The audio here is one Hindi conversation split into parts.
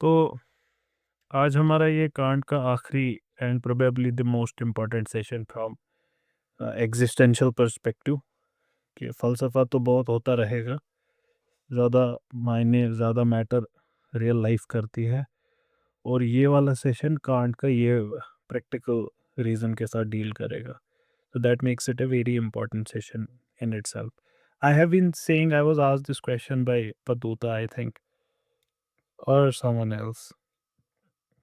तो आज हमारा ये कांट का आखिरी and probably the most important session from existential perspective कि फ़लसफ़ा तो बहुत होता रहेगा, ज़्यादा मायने ज़्यादा मैटर रियल लाइफ करती है। और ये वाला सेशन कांट का ये प्रैक्टिकल रीज़न के साथ डील करेगा, so that makes it a very important session in itself. I have been saying, I was asked this question by Paduta, I think, or someone else.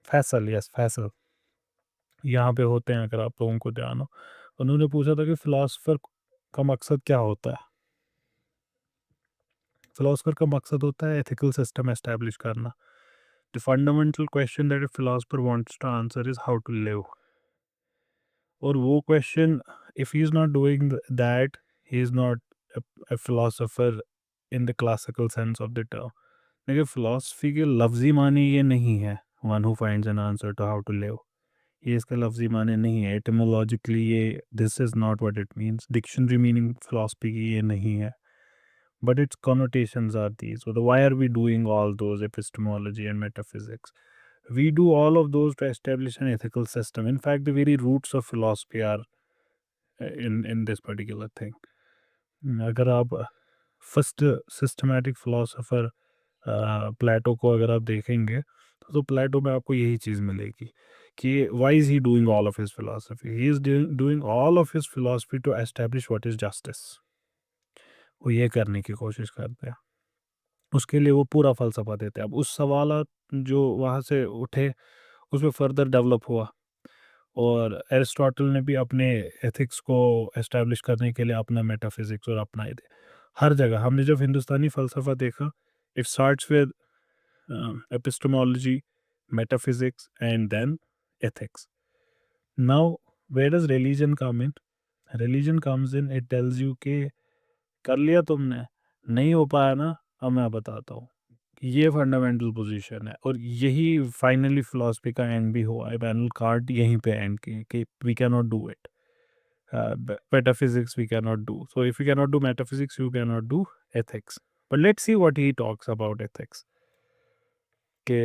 Faisal, yes, Faisal. यहाँ पे होते हैं, अगर आप लोगों को ध्यान हो। उन्होंने पूछा था कि फ़िलासफ़र का मकसद क्या होता है? फ़िलासफ़र का मकसद होता है एथिकल सिस्टम एस्टैब्लिश करना। The fundamental question that a philosopher wants to answer is how to live. और वो question, if he is not doing that, he is not a philosopher in the classical sense of the term. देखिए, फ़िलासफ़ी के लफ्ज़ी माने ये नहीं है, one who finds an answer to how to live. ये इसका लफ्ज़ी माने नहीं है। एटिमोलॉजिकली ये this is not what it means. Dictionary meaning philosophy की ये नहीं है। But its connotations are these. So why are we doing all those epistemology and metaphysics? We do all of those to establish an ethical system. In fact, the very roots of philosophy are in this particular thing. अगर आप फर्स्ट सिस्टमैटिक फ़िलासफ़र प्लेटो को अगर आप देखेंगे, तो प्लेटो में आपको यही चीज़ मिलेगी कि why is he doing all of his philosophy? He is doing all of his philosophy to establish what is justice. वो ये करने की कोशिश करते हैं। उसके लिए वो पूरा फ़लसफ़ा देते हैं। अब उस सवालात जो वहाँ से उठे, उसमें फ़र्दर डेवलप हुआ, और एरिस्टोटल ने भी अपने एथिक्स को एस्टैब्लिश करने के लिए अपना मेटाफिज़िक्स और अपना ये हर जगह हमने जब हिंदुस्तानी फ़लसफ़ा देखा, it starts with epistemology, metaphysics, and then ethics. Now, where does religion come in? Religion comes in, it tells you कि कर लिया तुमने, नहीं हो पाया ना, अब मैं बताता हूँ। ये फंडामेंटल पोजीशन है, और यही फाइनली फिलॉसफी का एंड भी हुआ। इमैनुअल कांट यहीं पे एंड किए कि we can not do it. Metaphysics we can not do, so if you can not do metaphysics you can not do ethics. But let's see what he talks about ethics के।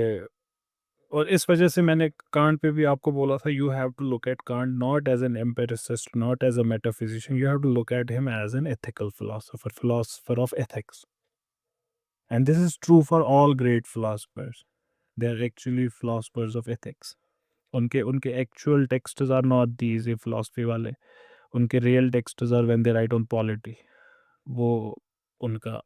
और इस वजह से मैंने कांट पे भी आपको बोला था, you have to look at Kant not as an empiricist, not as a metaphysician, you have to look at him as an ethical philosopher, philosopher of ethics. And this is true for all great philosophers. They are actually philosophers of ethics. उनके उनके actual texts are not these, ये फिलोसफी वाले। उनके real texts are when they write on polity. वो उनका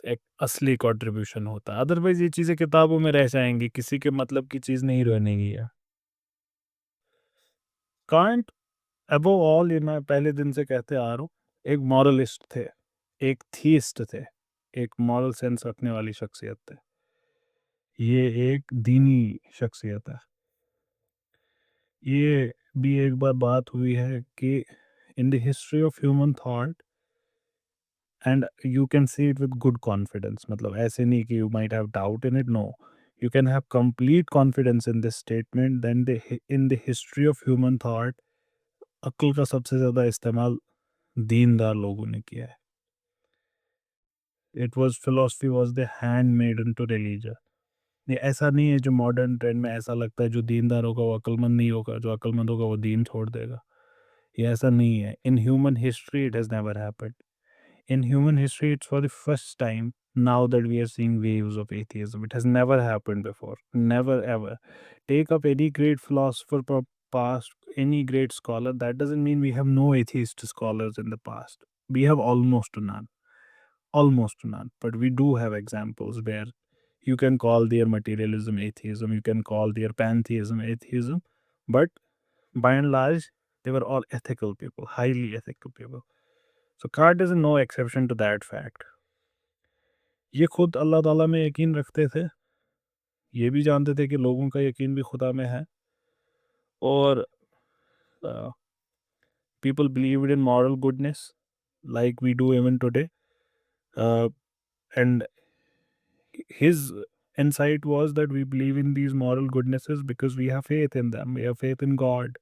एक असली कंट्रीब्यूशन होता है। अदरवाइज ये चीज़ें किताबों में रह जाएंगी, किसी के मतलब की चीज़ नहीं रहनेगी है। कांट अबव ऑल, ये मैं पहले दिन से कहते आ रहा हूँ, एक मॉरलिस्ट थे, एक थीस्ट थे, एक मॉरल सेंस रखने वाली शख्सियत थे। ये एक दीनी शख्सियत है। ये भी एक बार बात हुई है कि in the history of human thought, and you can see it with good confidence, मतलब ऐसे नहीं कि you might have doubt in it, no, you can have complete confidence in this statement, then the in the history of human thought अक्ल का सबसे ज़्यादा इस्तेमाल दीनदार लोगों ने किया है। It was philosophy was the handmaiden to religion. ये ऐसा नहीं है जो मॉडर्न ट्रेंड में ऐसा लगता है, जो दीनदार होगा वो अक्लमंद नहीं होगा, जो अक्लमंद होगा वो दीन छोड़ देगा। ये ऐसा नहीं है। In human history it has never happened. In human history, it's for the first time now that we are seeing waves of atheism. It has never happened before. Never ever. Take up any great philosopher past, any great scholar. That doesn't mean we have no atheist scholars in the past. We have almost none. Almost none. But we do have examples where you can call their materialism atheism, you can call their pantheism atheism. But by and large, they were all ethical people, highly ethical people. So Kant is no exception to that fact. ये खुद अल्लाह ताला में यकीन रखते थे, ये भी जानते थे कि लोगों का यकीन भी खुदा में है, और people believed in moral goodness like we do even today. Uh, and his insight was that we believe in these moral goodnesses because we have faith in them, we have faith in God,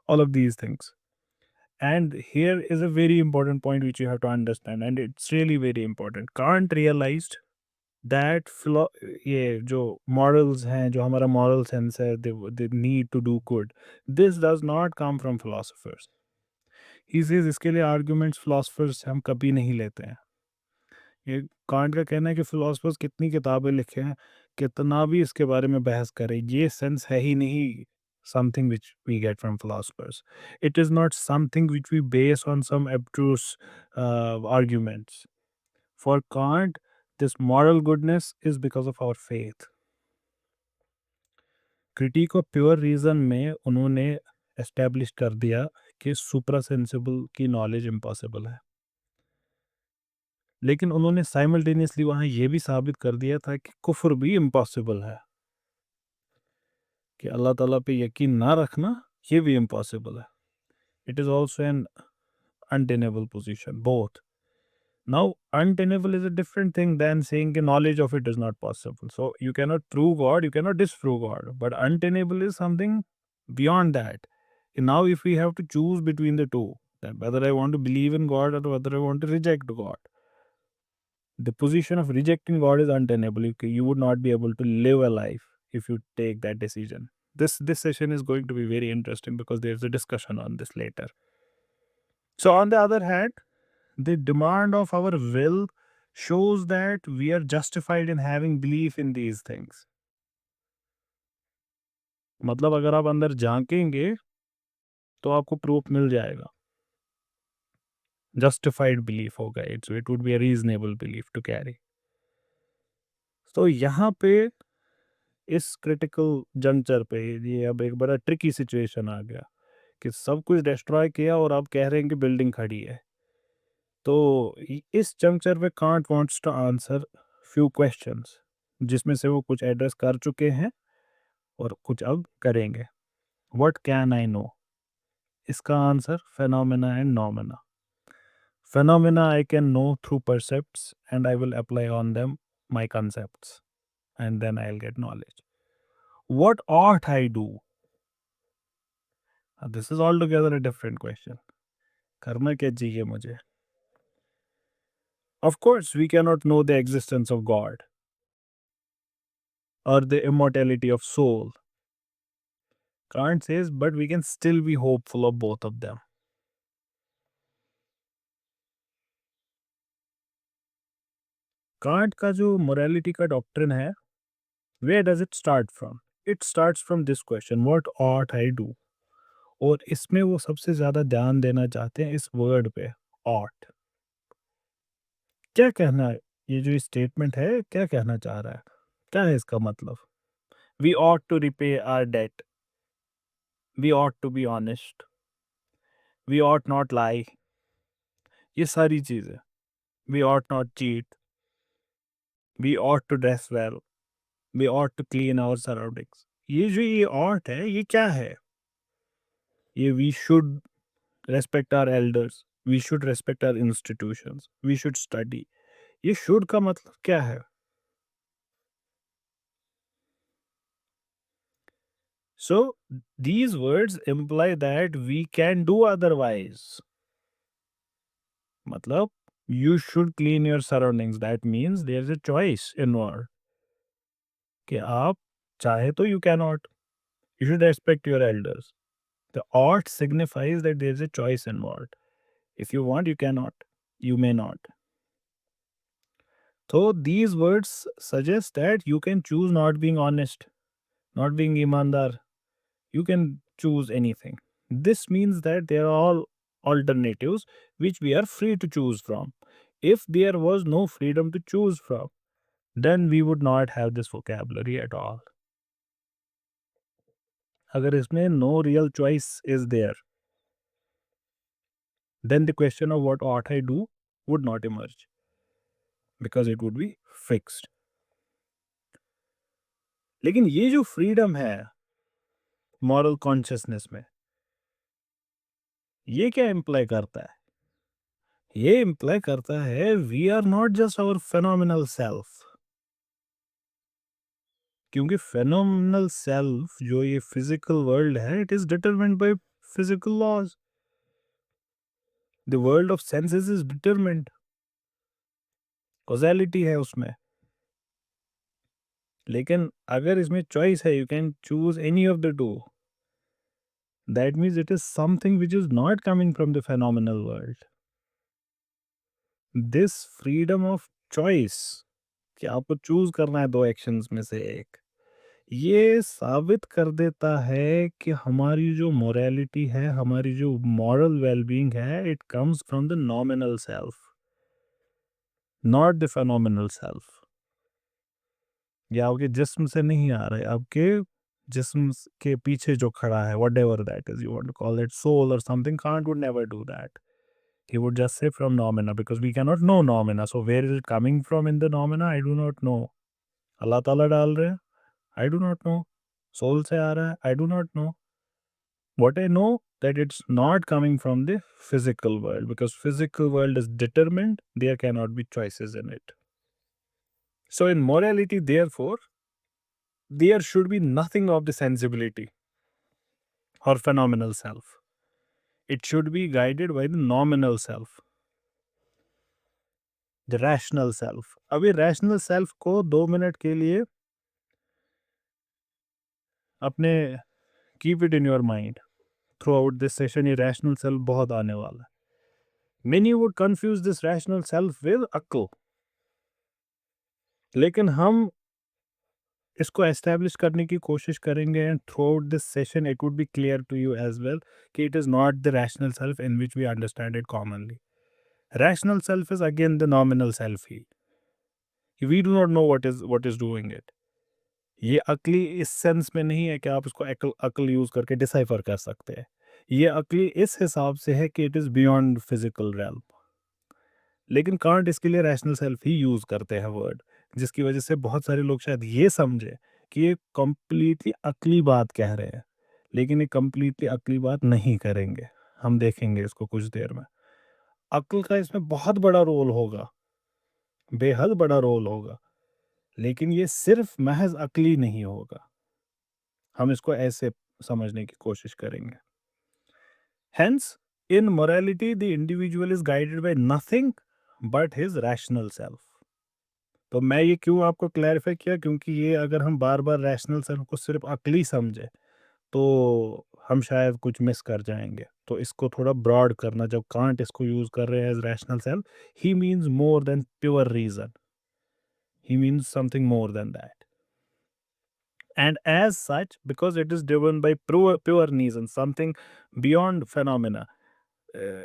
all of these things. And here is a very important point which you have to understand, and it's really very important. Kant realized that ये जो मॉरल्स हैं, जो हमारा मॉरल सेंस है, they need to do good, this does not come from philosophers. He says इसके लिए आर्ग्यूमेंट्स फिलोसोफर्स हम कभी नहीं लेते हैं। ये कांट का कहना है कि फिलोसोफर्स कितनी किताबें लिखे हैं, कितना भी इसके बारे में बहस करें, ये सेंस है ही नहीं something which we get from philosophers. It is not something which we base on some abstruse arguments. For Kant, this moral goodness is because of our faith. Critique of pure reason में उन्होंने एस्टेब्लिश कर दिया कि सुप्रा सेंसिबल की नॉलेज इम्पॉसिबल है, लेकिन उन्होंने साइमल्टेनियसली वहाँ ये भी साबित कर दिया था कि कुफ्र भी इम्पॉसिबल है, कि अल्लाह ताला पे यकीन ना रखना ये भी इम्पॉसिबल है। It is also an untenable position both. Now, untenable is a different thing than saying the knowledge of it is not possible. So, you cannot prove God, you cannot disprove God. But untenable is something beyond that. And now, if we have to choose between the two, that whether I want to believe in God or whether I want to reject God, the position of rejecting God is untenable. You would not be able to live a life if you take that decision. This session is going to be very interesting because there's a discussion on this later. So, on the other hand, the demand of our will shows that we are justified in having belief in these things. मतलब अगर आप अंदर झांकेंगे तो आपको प्रूफ मिल जाएगा, जस्टिफाइड बिलीफ होगा, it would be a reasonable belief to carry. तो यहाँ पे इस क्रिटिकल जंक्चर पे ये अब एक बड़ा ट्रिकी सिचुएशन आ गया कि सब कुछ डिस्ट्रॉय किया और आप कह रहे हैं कि बिल्डिंग खड़ी है। तो इस जंक्चर पे Kant wants to answer few questions, जिसमें से वो कुछ एड्रेस कर चुके हैं और कुछ अब करेंगे। व्हाट कैन आई नो, इसका answer phenomena and noumena. Phenomena I can know through percepts and I will apply on them my concepts and then I'll get knowledge. What ought I do? This is altogether a different question. करना क्या चाहिए मुझे? Of course, we cannot know the existence of God or the immortality of soul. Kant says, but we can still be hopeful of both of them. Can't का जो मोरालिटी का डॉक्ट्रिन है, where does it start from? It starts from this question, what ought I do? और इसमें वो सबसे ज्यादा ध्यान देना चाहते हैं इस वर्ड पे, ought। क्या कहना है ये जो स्टेटमेंट है, क्या कहना चाह रहा है, क्या है इसका मतलब? We ought to repay our debt, we ought to be honest, we ought not lie, ये सारी चीजें, we ought not cheat, we ought to dress well, we ought to clean our surroundings। ये जो ये ought है, ये क्या है? ये we should respect our elders, we should respect our institutions, we should study। ये should का मतलब क्या है? So these words imply that we can do otherwise। मतलब you should clean your surroundings, that means there is a choice involved कि आप चाहे तो you cannot, you should respect your elders। The ought signifies that there is a choice involved। If you want, you cannot, you may not। So these words suggest that you can choose not being honest, not being imandar, you can choose anything। This means that there are all alternatives which we are free to choose from। If there was no freedom to choose from, then we would not have this vocabulary at all। अगर इसमें no real choice is there, then the question of what ought I do would not emerge because it would be fixed। लेकिन ये जो फ्रीडम है मॉरल कॉन्शियसनेस में, ये क्या इम्प्लाई करता है? ये इम्प्लाई करता है we are not just our phenomenal self. क्योंकि फेनोमिनल सेल्फ जो ये फिजिकल वर्ल्ड है, it is determined by physical laws. The world of senses is determined, causality है उसमें। लेकिन अगर इसमें चॉइस है, you can choose any of the two, that means it is something which is not coming from the phenomenal world. This freedom of choice कि आपको चूज करना है दो एक्शंस में से एक, ये साबित कर देता है कि हमारी जो मोरालिटी है, हमारी जो मॉरल वेलबींग है, it comes from the nominal self, not the phenomenal self. ये आपके जिस्म से नहीं आ रहा है, आपके जिस्म के पीछे जो खड़ा है, whatever that is, you want to call it soul or something, Kant would never do that. He would just say from nomina because we cannot know nomina. So where is it coming from in the nomina? I do not know. अल्लाह ताला डाल रहे हैं? I do not know. Soul से आ रहा है? I do not know. What I know that it's not coming from the physical world because physical world is determined. There cannot be choices in it. So in morality, therefore, there should be nothing of the sensibility or phenomenal self. It should be guided by the nominal self. The rational self. अभी रैशनल सेल्फ को 2 मिनट के लिए अपने keep it in your mind. Throughout this session ये रैशनल सेल्फ बहुत आने वाला है. Many would confuse this rational self with अक्ल, लेकिन हम इसको एस्टेब्लिश करने की कोशिश करेंगे and throughout this session it would be clear to you as well कि it is not the rational self in which we understand it commonly. Rational self is again the nominal self ही. We do not know what is doing it. ये अक्ली इस सेंस में नहीं है कि आप इसको अक्ल अक्ल यूज करके डिसाइफर कर सकते हैं. ये अक्ली इस हिसाब से है कि it is beyond physical realm. लेकिन कांट इसके लिए रैशनल सेल्फ ही यूज करते हैं वर्ड, जिसकी वजह से बहुत सारे लोग शायद ये समझे कि ये कंप्लीटली अक्ली बात कह रहे हैं, लेकिन ये कंप्लीटली अक्ली बात नहीं करेंगे. हम देखेंगे इसको कुछ देर में. अक्ल का इसमें बहुत बड़ा रोल होगा, बेहद बड़ा रोल होगा, लेकिन ये सिर्फ महज अक्ली नहीं होगा. हम इसको ऐसे समझने की कोशिश करेंगे. Hence, in morality, the individual is guided by nothing but his rational self. तो मैं ये क्यों आपको क्लैरिफाई किया, क्योंकि ये अगर हम बार बार रैशनल सेल्फ को सिर्फ अक्ली समझे तो हम शायद कुछ मिस कर जाएंगे. तो इसको थोड़ा ब्रॉड करना, जब कांट इसको यूज कर रहे हैं as rational self, he means more than pure reason, he means something more than that. And as such, because it is driven by pure reason, something beyond phenomena, uh,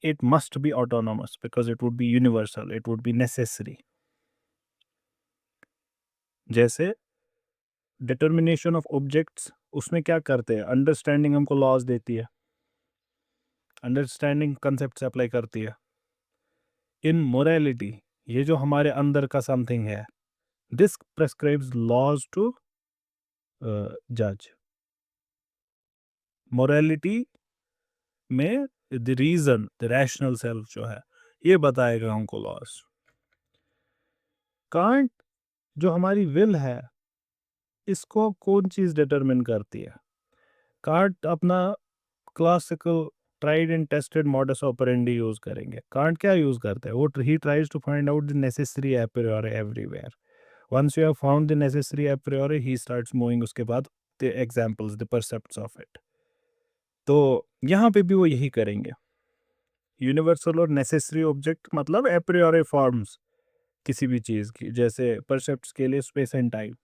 it must be autonomous because it would be universal, it would be necessary. जैसे डिटर्मिनेशन ऑफ ऑब्जेक्ट्स, उसमें क्या करते हैं, अंडरस्टैंडिंग हमको लॉज देती है, अंडरस्टैंडिंग कंसेप्ट से अप्लाई करती है. इन मोरालिटी, ये जो हमारे अंदर का समथिंग है, दिस प्रेस्क्राइब्स लॉज टू जज. मोरालिटी में the reason, the rational self जो है, ये बताएगा हमको लॉस. कांट जो हमारी विल है, इसको कौन चीज डिटरमिन करती है. कांट अपना classical tried and tested modus operandi use करेंगे. कांट क्या यूज करते हैं, वो ही tries to find out the necessary a priori everywhere. Once you have found the necessary a priori, he starts moving उसके बाद the examples, the percepts of it. तो यहाँ पे भी वो यही करेंगे. यूनिवर्सल और नेसेसरी ऑब्जेक्ट मतलब a priori फॉर्म्स किसी भी चीज़ की, जैसे परसेप्ट्स के लिए स्पेस एंड टाइम,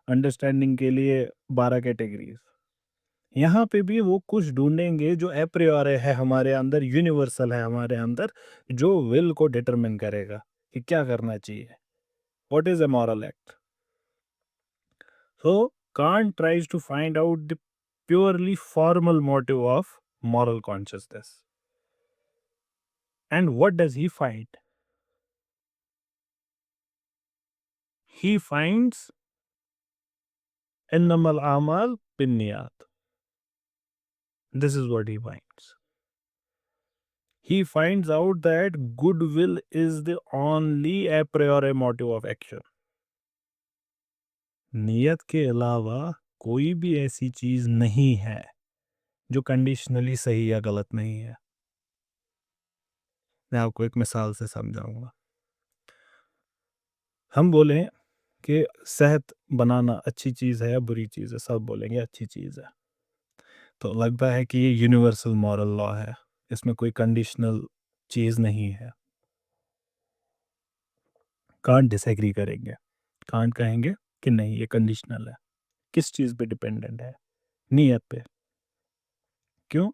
अंडरस्टैंडिंग के लिए 12 कैटेगरीज. यहाँ पे भी वो कुछ ढूंढेंगे जो ए प्रियोरे है हमारे अंदर, यूनिवर्सल है हमारे अंदर, जो विल को डिटरमिन करेगा कि क्या करना चाहिए, what is a moral act. So Kant tries to find out the purely formal motive of moral consciousness. And what does he find? He finds innamal amal binniyat. This is what he finds. He finds out that goodwill is the only a priori motive of action. नियत के अलावा कोई भी ऐसी चीज नहीं है जो कंडीशनली सही या गलत नहीं है. मैं आपको एक मिसाल से समझाऊंगा. हम बोले कि सेहत बनाना अच्छी चीज़ है या बुरी चीज़ है, सब बोलेंगे अच्छी चीज़ है। तो लगता है कि ये यूनिवर्सल मॉरल लॉ है, इसमें कोई कंडीशनल चीज़ नहीं है। कांट डिसएग्री करेंगे, कांट कहेंगे कि नहीं ये कंडीशनल है। किस चीज़ पे डिपेंडेंट है? नीयत पे। क्यों?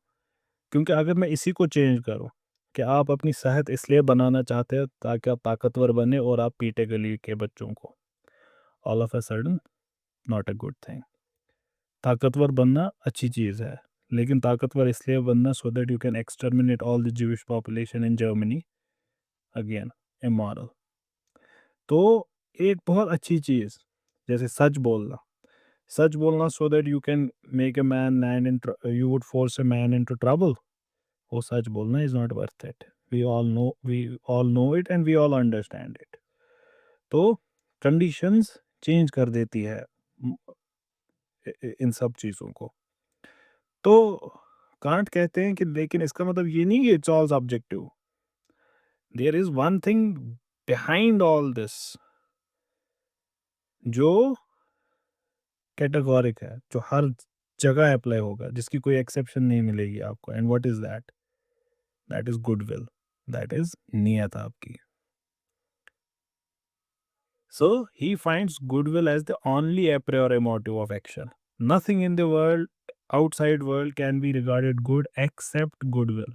क्योंकि अगर मैं इसी को चेंज करूँ कि आप अपनी सेहत इसलिए बनाना चाहते हैं ताकि आप ताकतवर बने और आप पीटे गली के बच्चों को, all of a sudden not a good thing. ताकतवर बनना अच्छी चीज़ है, लेकिन ताकतवर इसलिए बनना so that you can exterminate all the Jewish population in Germany, again immoral. तो एक बहुत अच्छी चीज़ जैसे सच बोलना so that you can make a man land in, you would force a man into trouble, वो सच बोलना is not worth it. We all know it and we all understand it. तो कंडीशंस चेंज कर देती है इन सब चीज़ों को। तो कांट कहते हैं कि लेकिन इसका मतलब ये नहीं कि it's all subjective, there is one thing behind all this जो कैटेगोरिक है, जो हर जगह अप्लाई होगा, जिसकी कोई एक्सेप्शन नहीं मिलेगी आपको। And what is that? That is goodwill, that is नियत आपकी। So he finds goodwill as the only a priori motive of action. Nothing in the world, outside world, can be regarded good except goodwill.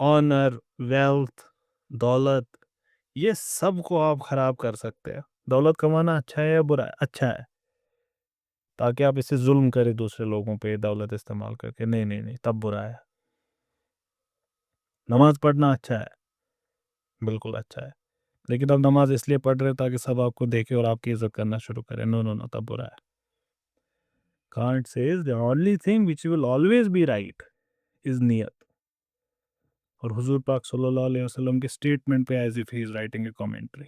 Honor, wealth, दौलत, ये सब को आप खराब कर सकते हैं। दौलत कमाना अच्छा है या बुरा है? अच्छा है, ताकि आप इससे जुल्म करें दूसरे लोगों पे दौलत इस्तेमाल करके। नहीं नहीं नहीं, तब बुरा है। नमाज पढ़ना अच्छा है, बिल्कुल अच्छा है, लेकिन अब नमाज इसलिए पढ़ रहे हैं ताकि सब आपको देखे और आपकी इज्जत करना शुरू करें। नो नो नो, तब बुरा है। Kant says the only thing which will always be right is niyat. और हुजूर पाक सल्लल्लाहु अलैहि वसल्लम के स्टेटमेंट पे as if he is writing a commentary.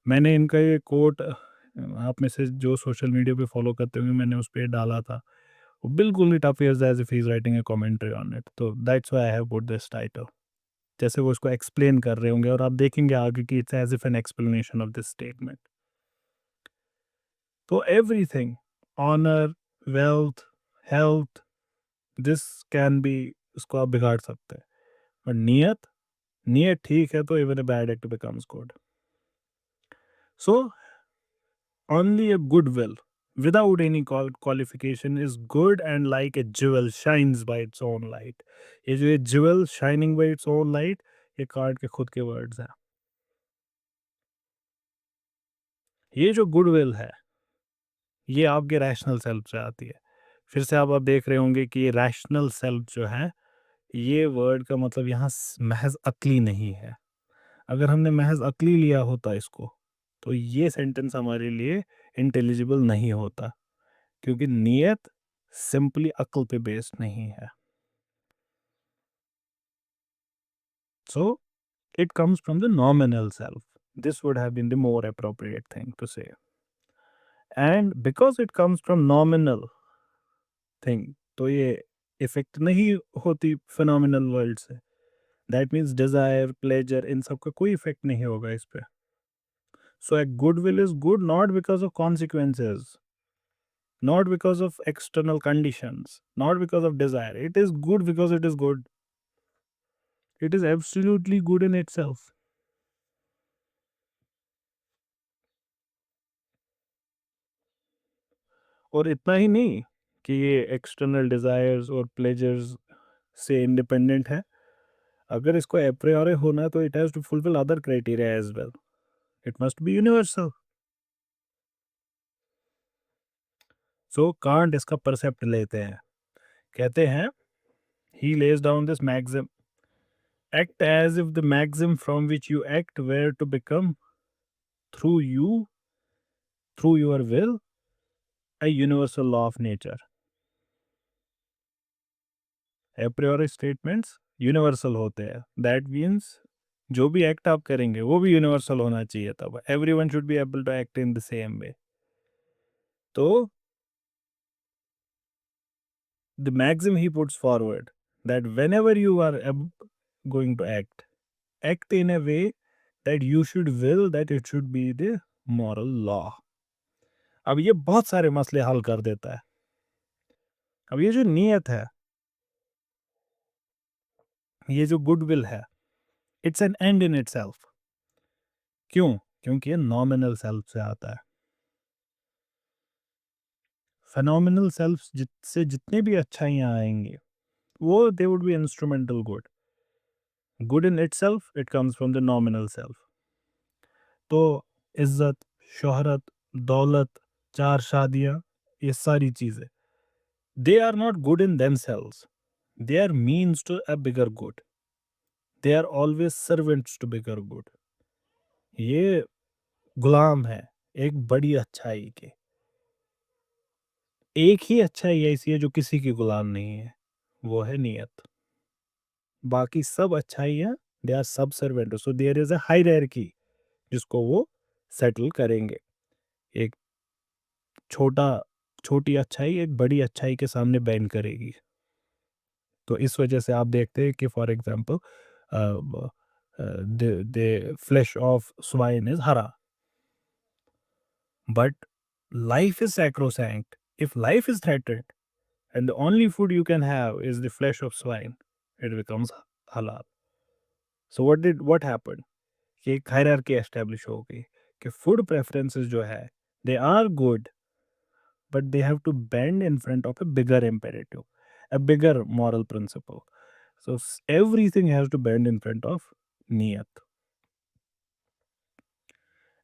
मैंने इनका ये कोट आप में से जो सोशल मीडिया पे फॉलो करते होंगे, मैंने उस पर डाला था, वो बिल्कुल it appears as if he is writing a commentary on it. तो that's why I have put this title, जैसे वो इसको एक्सप्लेन कर रहे होंगे और आप देखेंगे आगे कि it's as if an explanation of this statement. तो everything, honour, wealth, health, this can be, इसको आप बिगाड़ सकते हैं। और नियत, नियत ठीक है तो even a bad act becomes good. So only a good will without any qualification is good, and like a jewel shines by its own light. ये जो ये jewel shining by its own light, ये कार्ड के खुद के वर्ड्स हैं। ये जो गुड विल है, ये आपके रैशनल सेल्फ से आती है। फिर से आप देख रहे होंगे कि ये रैशनल सेल्फ जो है, ये वर्ड का मतलब यहाँ महज अक्ली नहीं है। अगर हमने महज अक्ली लिया होता इसको, तो ये सेंटेंस हमारे लिए इंटेलिजिबल नहीं होता, क्योंकि नियत सिंपली अक्ल पे बेस्ड नहीं है। So it comes from the nominal self, this would have been the more appropriate thing to say. And because it comes from nominal thing, तो ये इफेक्ट नहीं होती फिनोमिनल वर्ल्ड से। दैट मीन्स डिजायर, प्लेजर, इन सब का कोई इफेक्ट नहीं होगा इस पे। So a good will is good not because of consequences, not because of external conditions, not because of desire. It is good because it is good. It is absolutely good in itself. और इतना ही नहीं कि ये एक्सटर्नल डिजायर्स और प्लेजर्स से इंडिपेंडेंट है। अगर इसको एप्रियोरी होना है तो it has to fulfil other criteria as well. It must be universal. So Kant इसका परसेप्ट लेते हैं, कहते हैं he lays down this maxim: act as if the maxim from which you act were to become through you, through your will, a universal law of nature. A priori statements universal होते हैं। दैट मीन्स जो भी एक्ट आप करेंगे वो भी यूनिवर्सल होना चाहिए, तब everyone should be able to act in the same way. तो the maxim he puts forward that whenever you are going to act, act in a way that you should will that it should be the moral law. अब ये बहुत सारे मसले हल कर देता है। अब ये जो नीयत है, ये जो गुडविल है, it's an end in itself. क्यों? क्योंकि ये नॉमिनल सेल्फ से आता है। फेनोमिनल सेल्फ से जितने भी अच्छाइयाँ आएंगी, वो they would be instrumental good. Good in itself, it comes from the nominal self. तो इज्जत, शोहरत, दौलत, चार शादियाँ, ये सारी चीज़ें, they are not good in themselves, they are means to a bigger good, they are always servants to bigger good. ये गुलाम है एक बड़ी अच्छाई के। एक ही अच्छाई ऐसी है जो किसी की गुलाम नहीं है, वो है नियत। बाकी सब अच्छाइयाँ, दे आर सब servant, so there is a hierarchy जिसको वो सेटल करेंगे। एक छोटा छोटी अच्छाई एक बड़ी अच्छाई के सामने बैंड करेगी। तो इस वजह से आप देखते हैं कि for example the flesh of swine is हरा, but life is sacrosanct. If life is threatened and the only food you can have is the flesh of swine, it becomes halal. So what happened? कि एक हायरार्की एस्टेब्लिश हो गई कि फूड प्रेफरेंसेस जो है, they are good, but they have to bend in front of a bigger imperative, a bigger moral principle. So everything has to bend in front of niyat.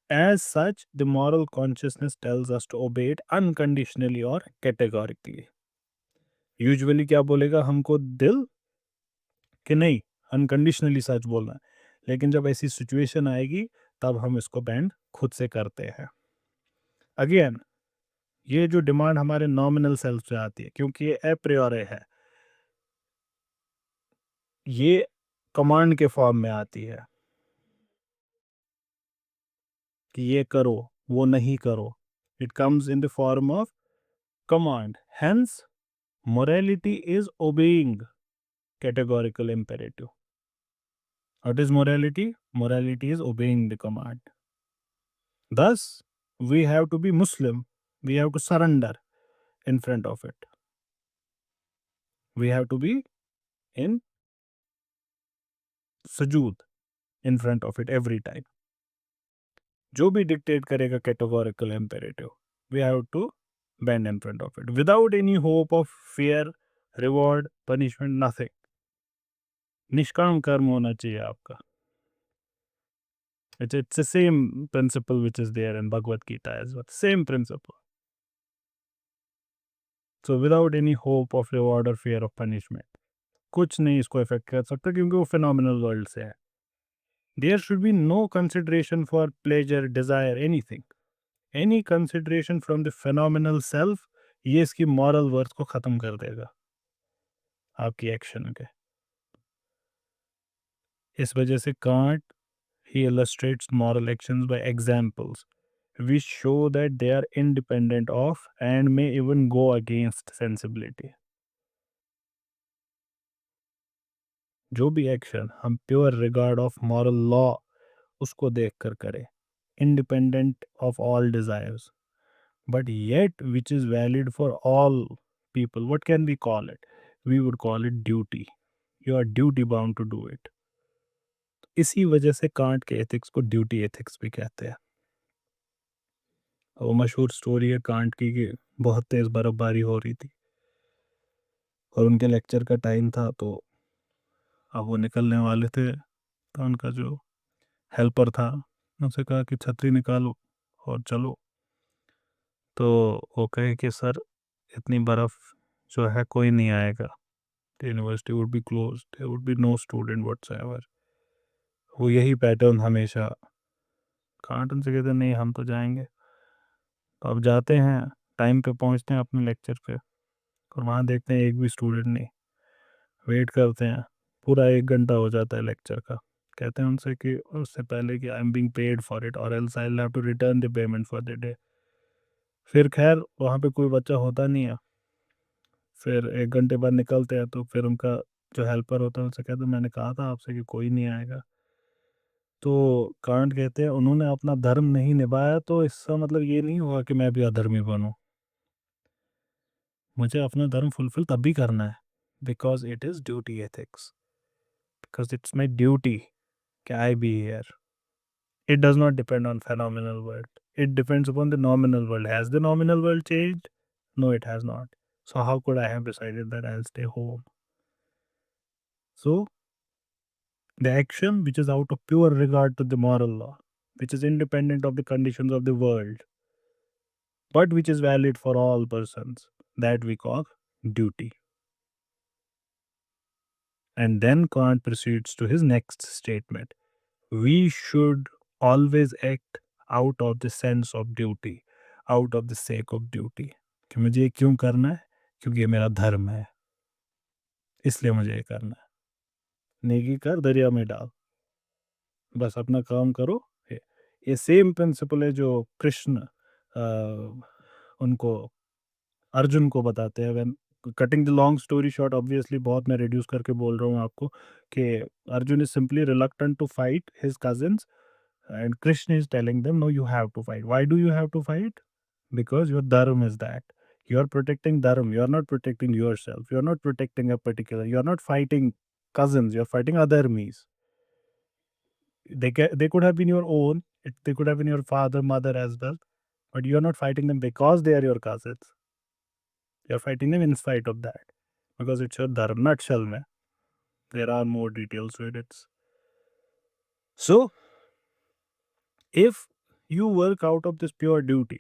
As such, the moral consciousness tells us to obey it unconditionally or categorically. Usually क्या बोलेगा हमको दिल कि नहीं, अनकंडीशनली सच बोलना है। लेकिन जब ऐसी सिचुएशन आएगी तब हम इसको बैंड खुद से करते हैं। अगेन, ये जो डिमांड हमारे नॉमिनल सेल्फ से आती है, क्योंकि ये एप्रियोरे है, ये कमांड के फॉर्म में आती है कि ये करो, वो नहीं करो। It comes in the form of command, hence morality is obeying categorical imperative. What is morality? Morality is obeying the command. Thus, we have to be Muslim. We have to surrender in front of it. We have to be in sujood in front of it every time. जो भी dictate करेगा categorical imperative, we have to bend in front of it without any hope of fear, reward, punishment, nothing. निष्काम कर्म होना चाहिए आपका. It's the same principle which is there in Bhagavad Gita as well. Same principle. So without any hope of reward or fear of punishment. कुछ नहीं इसको इफेक्ट कर सकता क्योंकि वो phenomenal world से है. There should be no consideration for pleasure, desire, anything. Any consideration from the phenomenal self, ये इसकी moral worth को खत्म कर देगा आपकी एक्शन के. इस वजह से can't he illustrates moral actions by examples which show that they are independent of and may even go against sensibility. जो भी एक्शन हम pure regard of moral law उसको देख कर करें, independent of all desires, but yet which is valid for all people, what can we call it? We would call it duty. You are duty bound to do it. इसी वजह से कांट के एथिक्स को ड्यूटी एथिक्स भी कहते हैं. वो मशहूर स्टोरी है कांट की कि बहुत तेज़ बर्फबारी हो रही थी और उनके लेक्चर का टाइम था, तो अब वो निकलने वाले थे, तो उनका जो हेल्पर था उनसे कहा कि छतरी निकालो और चलो. तो वो कहे कि सर इतनी बर्फ़ जो है कोई नहीं आएगा, the university would be close, there would be no student whatsoever. वो यही पैटर्न हमेशा. कांट उनसे कहते नहीं हम तो जाएंगे. तो अब जाते हैं, टाइम पे पहुंचते हैं अपने लेक्चर पे और वहाँ देखते हैं एक भी स्टूडेंट नहीं. वेट करते हैं, पूरा 1 घंटा हो जाता है लेक्चर का. कहते हैं उनसे कि उससे पहले कि I am being paid for it or else I will have to return the payment for the day. फिर खैर वहाँ पे कोई बच्चा होता नहीं है. फिर 1 घंटे बाद निकलते हैं तो फिर उनका जो हेल्पर होता है उनसे कहते हैं मैंने कहा था आपसे कि कोई नहीं आएगा. तो कांट कहते हैं उन्होंने अपना धर्म नहीं निभाया, तो इसका मतलब ये नहीं हुआ कि मैं भी अधर्मी बनूं। मुझे अपना धर्म फुलफिल तभी करना है because it is duty ethics, because it's my duty कि I be here. It does not depend on phenomenal world. It depends upon the nominal world. Has the nominal world changed? No, it has not. So how could I have decided that I'll stay home? So the action which is out of pure regard to the moral law, which is independent of the conditions of the world, but which is valid for all persons, that we call duty. And then Kant proceeds to his next statement. We should always act out of the sense of duty, out of the sake of duty. कि मुझे ये क्यों करना है? क्योंकि ये मेरा धर्म है, इसलिए मुझे ये करना है. नेकी कर दरिया में डाल, बस अपना काम करो. ये सेम प्रिंसिपल है जो कृष्ण उनको अर्जुन को बताते हैं. When cutting the long story short, obviously बहुत मैं रिड्यूस करके बोल रहा हूँ आपको, कि Arjun is simply reluctant to fight his cousins and Krishna is telling them, no, you have to fight. Why do you have to fight? Because your dharma is that. You are protecting dharma. You are not protecting yourself. You are not protecting a particular. You are not fighting cousins. You are fighting other me's. They could have been your own. They could have been your father, mother as well. But you are not fighting them because they are your cousins. You are fighting them in spite of that. Because it's your dharma. Nutshell mein. There are more details to it. So, if you work out of this pure duty,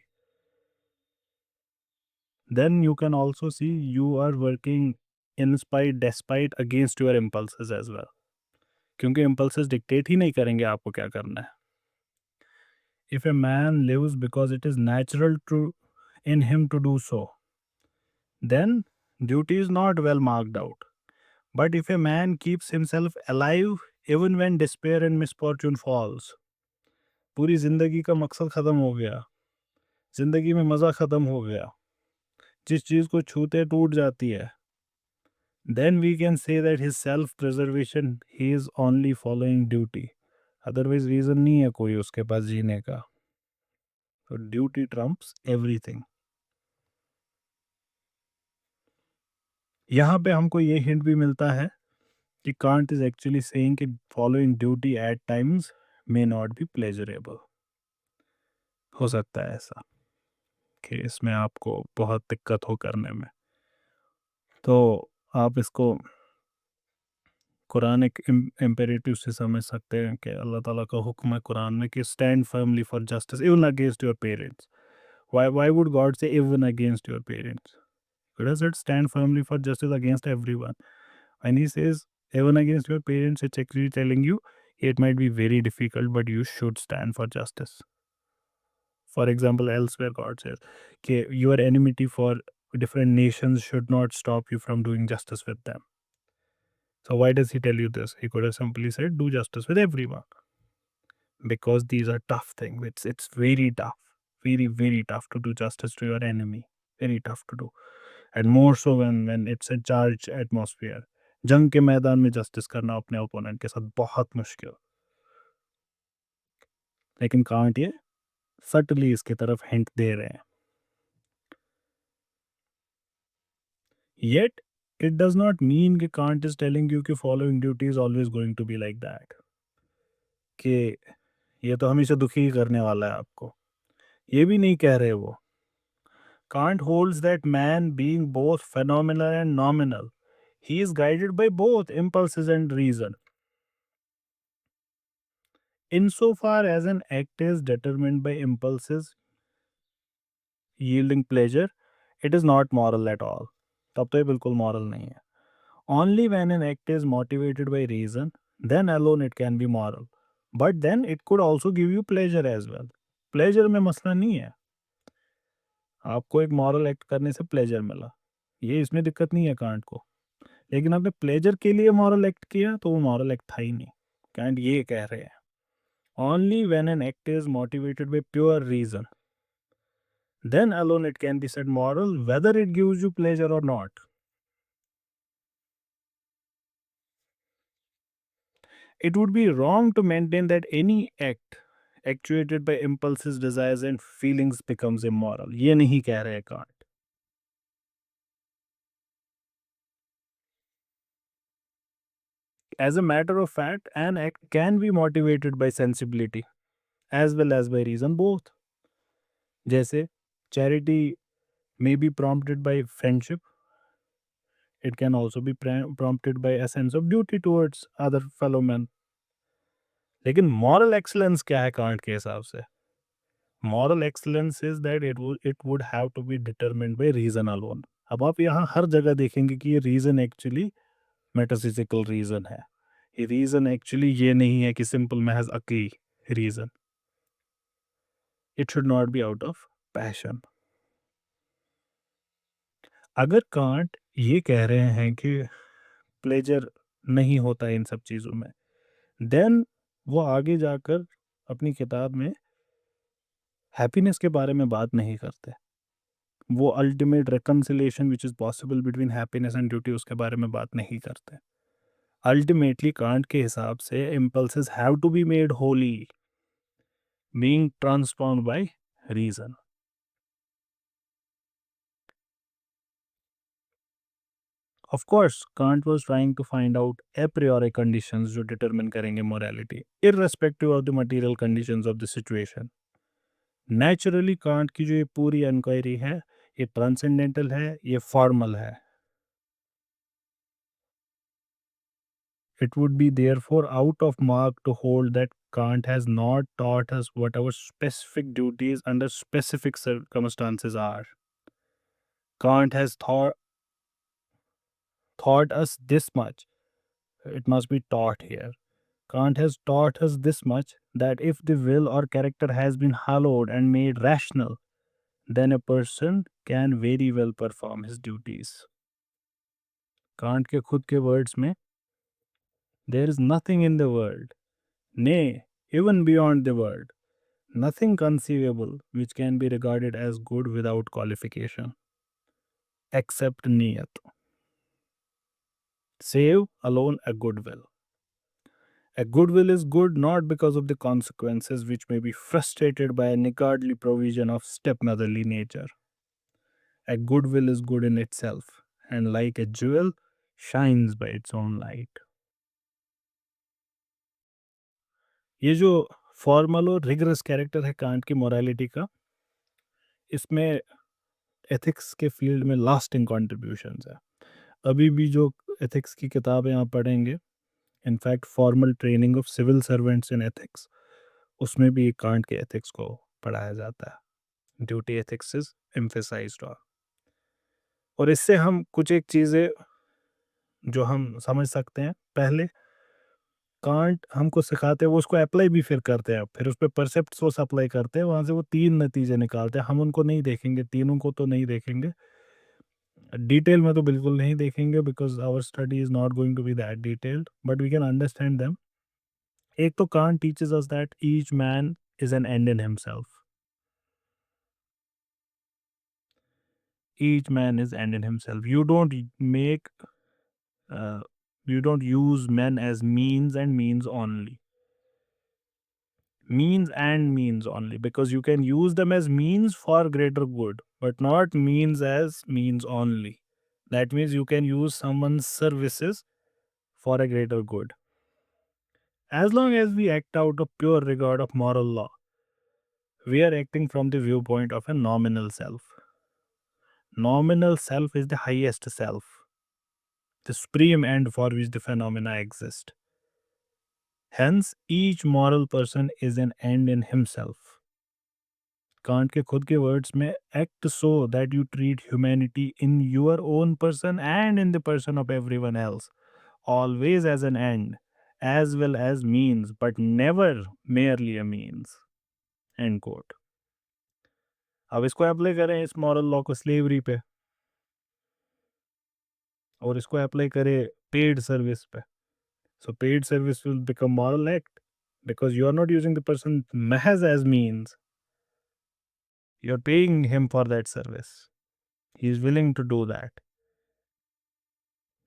then you can also see you are working in spite, despite, against your impulses as well. क्योंकि impulses dictate ही नहीं करेंगे आपको क्या करना है. If a man lives because it is natural to in him to do so, then duty is not well marked out. But if a man keeps himself alive even when despair and misfortune falls, पूरी जिंदगी का मकसद खत्म हो गया, जिंदगी में मजा खत्म हो गया, जिस चीज को छूते टूट जाती है, then we can say that his self preservation, he is only following duty. Otherwise reason नहीं है कोई उसके पास जीने का. So duty trumps everything. यहाँ पे हमको ये हिंट भी मिलता है कि Kant is actually saying कि following duty at times may not be pleasurable. हो सकता है ऐसा कि इसमें आपको बहुत दिक्कत हो करने में, तो आप इसको कुरानिक इम्पेरेटिव से समझ सकते हैं कि अल्लाह ताला का हुक्म है कुरान में कि stand firmly for justice even against your parents. Why would God say even against your parents? He does it stand firmly for justice against everyone. When he says even against your parents, it's actually telling you it might be very difficult, but you should stand for justice. For example, elsewhere God says कि your enmity for different nations should not stop you from doing justice with them. So why does he tell you this? He could have simply said do justice with everyone. Because these are tough things. It's very tough. Very, very tough to do justice to your enemy. Very tough to do. And more so when it's a charged atmosphere. जंग के मैदान में जस्टिस करना अपने ओपोनेंट के साथ बहुत मुश्किल. लेकिन कांट ये सटली इसकी तरफ हिंट दे रहे हैं. Yet it does not mean कि Kant is telling you कि following duty is always going to be like that. कि ये तो हमेशा दुखी ही करने वाला है आपको. ये भी नहीं कह रहे वो. Kant holds that man being both phenomenal and nominal, he is guided by both impulses and reason. Insofar as an act is determined by impulses yielding pleasure, it is not moral at all. तब तो ये बिल्कुल moral नहीं है. Only when an act is motivated by reason, then alone it can be moral. But then it could also give you pleasure as well. Pleasure में मसला नहीं है. आपको एक moral act करने से pleasure मिला. ये इसमें दिक्कत नहीं है कांट को. लेकिन आपने प्लेजर के लिए मॉरल एक्ट किया तो वो मॉरल एक्ट था ही नहीं. कैंट ये कह रहे हैं only when an act is motivated by pure reason then alone it can be said moral whether it gives you pleasure और not. It would be wrong to maintain that any act actuated by impulses, desires, and feelings becomes immoral. ये नहीं कह रहे Kant. As a matter of fact, an act can be motivated by sensibility as well as by reason, both. जैसे charity may be prompted by friendship. It can also be prompted by a sense of duty towards other fellow men. लेकिन moral excellence क्या है कांट के हिसाब से? Moral excellence is that it would have to be determined by reason alone. अब आप यहाँ हर जगह देखेंगे कि ये रीजन एक्चुअली मेटाफिजिकल रीजन है. ये रीजन एक्चुअली ये नहीं है कि सिंपल महज अकली reason. It should not be out of passion. अगर कांट ये कह रहे हैं कि प्लेजर नहीं होता इन सब चीज़ों में, देन वो आगे जाकर अपनी किताब में हैप्पीनेस के बारे में बात नहीं करते. वो ultimate reconciliation which is possible between happiness and duty उसके बारे में बात नहीं करते. अल्टीमेटली कांट के हिसाब से impulses have to be made holy, being transformed by reason. Of course, Kant was trying to find out a priori conditions जो determine करेंगे morality, irrespective of the material conditions of the situation. Naturally, Kant की जो ये पूरी इंक्वायरी है, ये ट्रांसेंडेंटल है, ये फॉर्मल है. It would be therefore out of mark to hold that Kant has not taught us what our specific duties under specific circumstances are. Kant has taught us this much. It must be taught here. Kant has taught us this much that if the will or character has been hallowed and made rational, then a person can very well perform his duties. Can't के खुद के वर्ड्स में there is nothing in the world, nay, even beyond the world, nothing conceivable which can be regarded as good without qualification, except niyat, save alone a good will. A good will is good not because of the consequences which may be frustrated by a niggardly provision of stepmotherly nature. A good will is good in itself, and like a jewel, shines by its own light. ये जो फॉर्मल और रिगरस कैरेक्टर है कांट की मोरालिटी का, इसमें एथिक्स के फील्ड में लास्टिंग कॉन्ट्रीब्यूशंस है. अभी भी जो एथिक्स की किताबें आप पढ़ेंगे, in fact formal training of civil servants in ethics, उसमें भी कांट के एथिक्स को पढ़ाया जाता है. Duty ethics is emphasized on. और इससे हम कुछ एक चीज़ें जो हम समझ सकते हैं, पहले कांट हमको सिखाते हैं, वो उसको अप्लाई भी फिर करते हैं, फिर उस पे परसेप्ट्स वो अप्लाई करते हैं, वहाँ से वो 3 नतीजे निकालते हैं. हम उनको नहीं देखेंगे, तीनों को तो नहीं देखेंगे. डिटेल में तो बिल्कुल नहीं देखेंगे because our study is not going to be that detailed, but we can understand them. एक तो Kant teaches us that each man is an end in himself. Each man is end in himself. Make uh, you don't use men as means and means only. Means and means only, because you can use them as means for greater good, but not means as means only. That means you can use someone's services for a greater good. As long as we act out of pure regard of moral law, we are acting from the viewpoint of a nominal self. Nominal self is the highest self, the supreme end for which the phenomena exist. Hence, each moral person is an end in himself. Can't के खुद के वर्ड्स में act so that you treat humanity in your own person and in the person of everyone else, always as an end, as well as means, but never merely a means. End quote. अब इसको अप्लाई करें इस मॉरल लॉ को स्लेवरी पे, और इसको अप्लाई करें पेड सर्विस पे. So paid service will become moral act because you are not using the person महज as means. You're paying him for that service. He is willing to do that.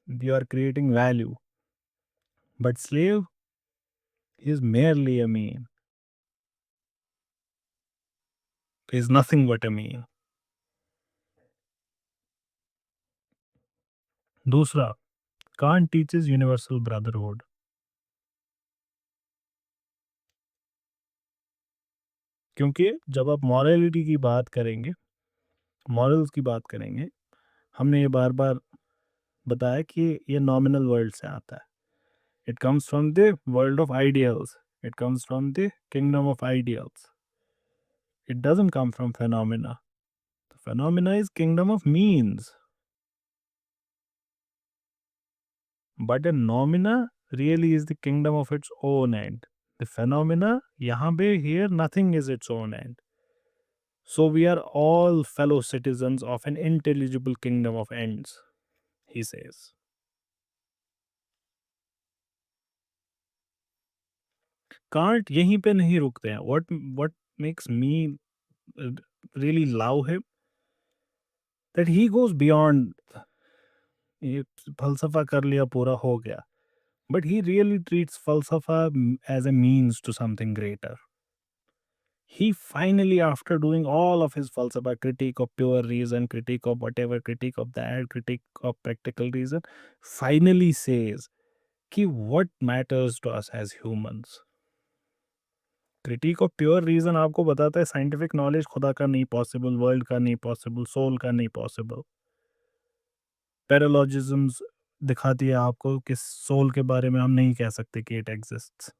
You are creating value. But slave, is merely a mean, is nothing but a mean. दूसरा, Kant teaches universal brotherhood. क्योंकि जब आप मॉरलिटी की बात करेंगे, मॉरल्स की बात करेंगे, हमने ये बार बार बताया कि ये नॉमिनल वर्ल्ड से आता है. It comes from the world of ideals, it comes from the kingdom of ideals. It doesn't come from phenomena. The phenomena is kingdom of means. But a nomina really is the kingdom of its own end. The phenomena, yahan pe here nothing is its own end. So we are all fellow citizens of an intelligible kingdom of ends, he says. Kant यहीं पे नहीं रुकते हैं. What makes me really love him, that he goes beyond. ये फलसफा कर लिया, पूरा हो गया. But he really treats falsafa as a means to something greater. He finally, after doing all of his falsafa, critique of pure reason, critique of whatever, critique of that, critique of practical reason, finally says कि what matters to us as humans. Critique of pure reason आपको बताता है साइंटिफिक नॉलेज खुदा का नहीं पॉसिबल, वर्ल्ड का नहीं पॉसिबल, सोल का नहीं पॉसिबल. पैरालॉजिज्म्स दिखाती है आपको कि सोल के बारे में हम नहीं कह सकते कि इट एग्जिस्ट्स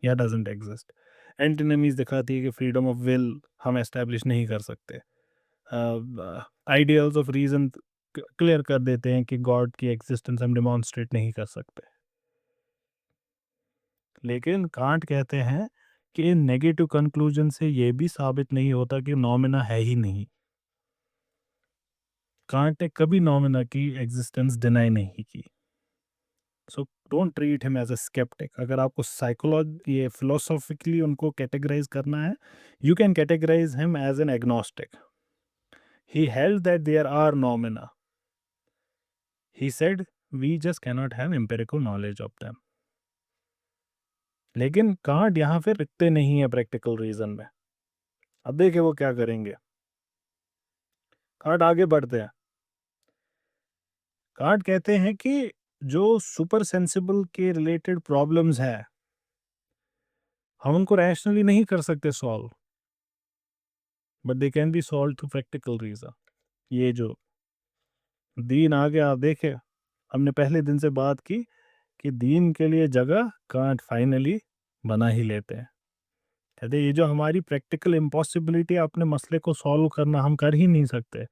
या डजंट एग्जिस्ट. एंटीनमीज दिखाती है कि फ्रीडम ऑफ विल हम एस्टेब्लिश नहीं कर सकते. आइडियल्स ऑफ रीजन क्लियर कर देते हैं कि गॉड की एग्जिस्टेंस हम डिमॉन्स्ट्रेट नहीं कर सकते. लेकिन कांट कहते हैं कि इन नेगेटिव कंक्लूजन से ये भी साबित नहीं होता कि नॉमिना है ही नहीं. कांट ने कभी नॉमिना की एग्जिस्टेंस डिनाई नहीं की. So don't treat him as a sceptic. अगर आपको साइकोलॉजी ये फिलोसॉफिकली उनको कैटेगराइज करना है, you can categorise him as an agnostic. He held that there are noumena. He said we just cannot have empirical knowledge of them. लेकिन कांट यहाँ पे रुकते नहीं है प्रैक्टिकल रीजन में. अब देखिए वो क्या करेंगे. कांट आगे बढ़ते हैं. कांट कहते हैं कि जो सुपर सेंसिबल के रिलेटेड प्रॉब्लम्स है, हम उनको रैशनली नहीं कर सकते solve, but they can be solve to practical reason. ये जो दीन आ गया, आप देखे हमने पहले दिन से बात की कि दीन के लिए जगह कांट फाइनली बना ही लेते हैं. कहते ये जो हमारी प्रैक्टिकल इम्पॉसिबिलिटी, अपने मसले को सॉल्व करना हम कर ही नहीं सकते.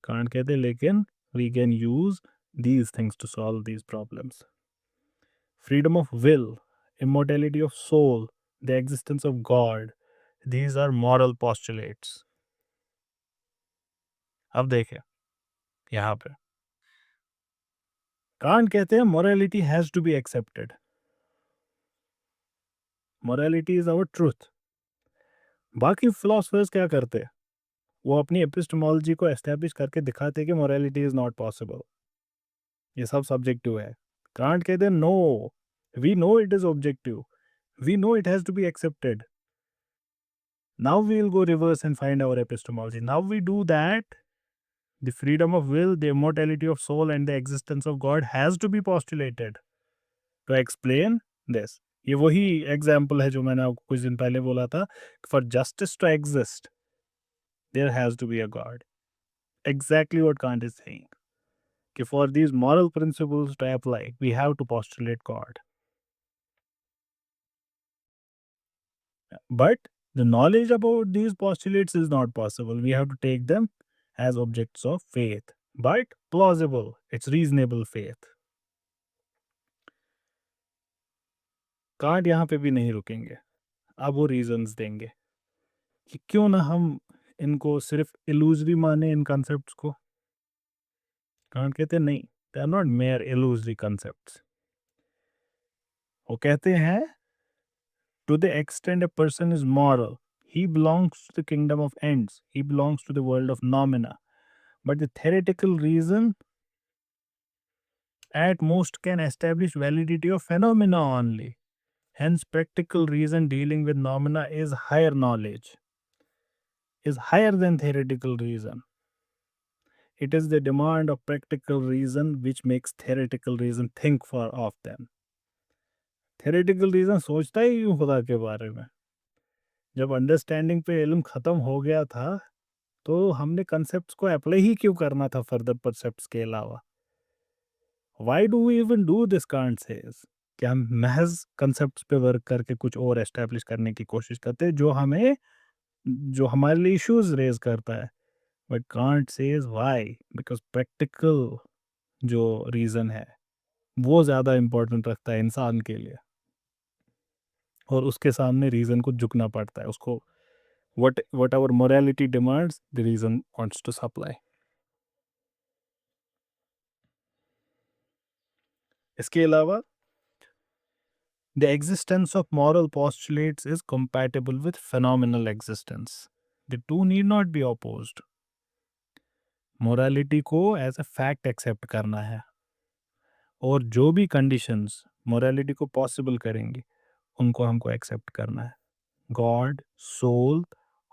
कांट कहते लेकिन we can use these things to solve these problems. Freedom of will, immortality of soul, the existence of God, these are moral postulates. अब देखें यहाँ पे कांट कहते हैं morality has to be accepted. Morality is our truth. बाकी philosophers क्या करते हैं, वो अपनी epistemology को establish करके दिखाते हैं कि morality is not possible. ये सब subjective है. कांट कहते हैं no, we know it is objective, we know it has to be accepted. Now we will go reverse and find our epistemology. Now we do that. The freedom of will, the immortality of soul, and the existence of God has to be postulated to explain this. ये वही एग्जाम्पल है जो मैंने आपको कुछ दिन पहले बोला था. For justice to exist there has to be a God. Exactly what Kant is saying कि for these moral principles to apply we have to postulate God. But the knowledge about these postulates is not possible. We have to take them as objects of faith, but plausible. It's reasonable faith. Can't यहाँ पे भी नहीं रुकेंगे. अब वो रीजंस देंगे कि क्यों ना हम इनको सिर्फ इलूजरी माने, इन कॉन्सेप्ट्स को. कांट कहते हैं नहीं, they are not mere illusory concepts. वो कहते हैं to the extent a person is moral, he belongs to the kingdom of ends, he belongs to the world of noumena. But the theoretical reason at most can establish validity of phenomena only. Hence, practical reason dealing with phenomena is higher knowledge, is higher than theoretical reason. It is the demand of practical reason which makes theoretical reason think for of them. Theoretical reason सोचता ही क्यों खुदा के बारे में? जब अंडरस्टैंडिंग पे इल्म खत्म हो गया था, तो हमने कंसेप्ट्स को अप्लाई ही क्यों करना था फर्दर परसेप्ट्स के अलावा? Why do we even do this Kant says? कि हम महज कंसेप्ट्स पे वर्क करके कुछ और एस्टैब्लिश करने की कोशिश करते हैं जो हमारे लिए इश्यूज रेज करता है, but can't says why, because practical जो रीजन है वो ज़्यादा इम्पोर्टेंट रखता है इंसान के लिए, और उसके सामने रीजन को झुकना पड़ता है उसको। What our morality demands the reason wants to supply. इसके अलावा the existence of moral postulates is compatible with phenomenal existence. The two need not be opposed. Morality को एज अ फैक्ट एक्सेप्ट करना है, और जो भी कंडीशंस मोरालिटी को पॉसिबल करेंगी उनको हमको एक्सेप्ट करना है। God, soul,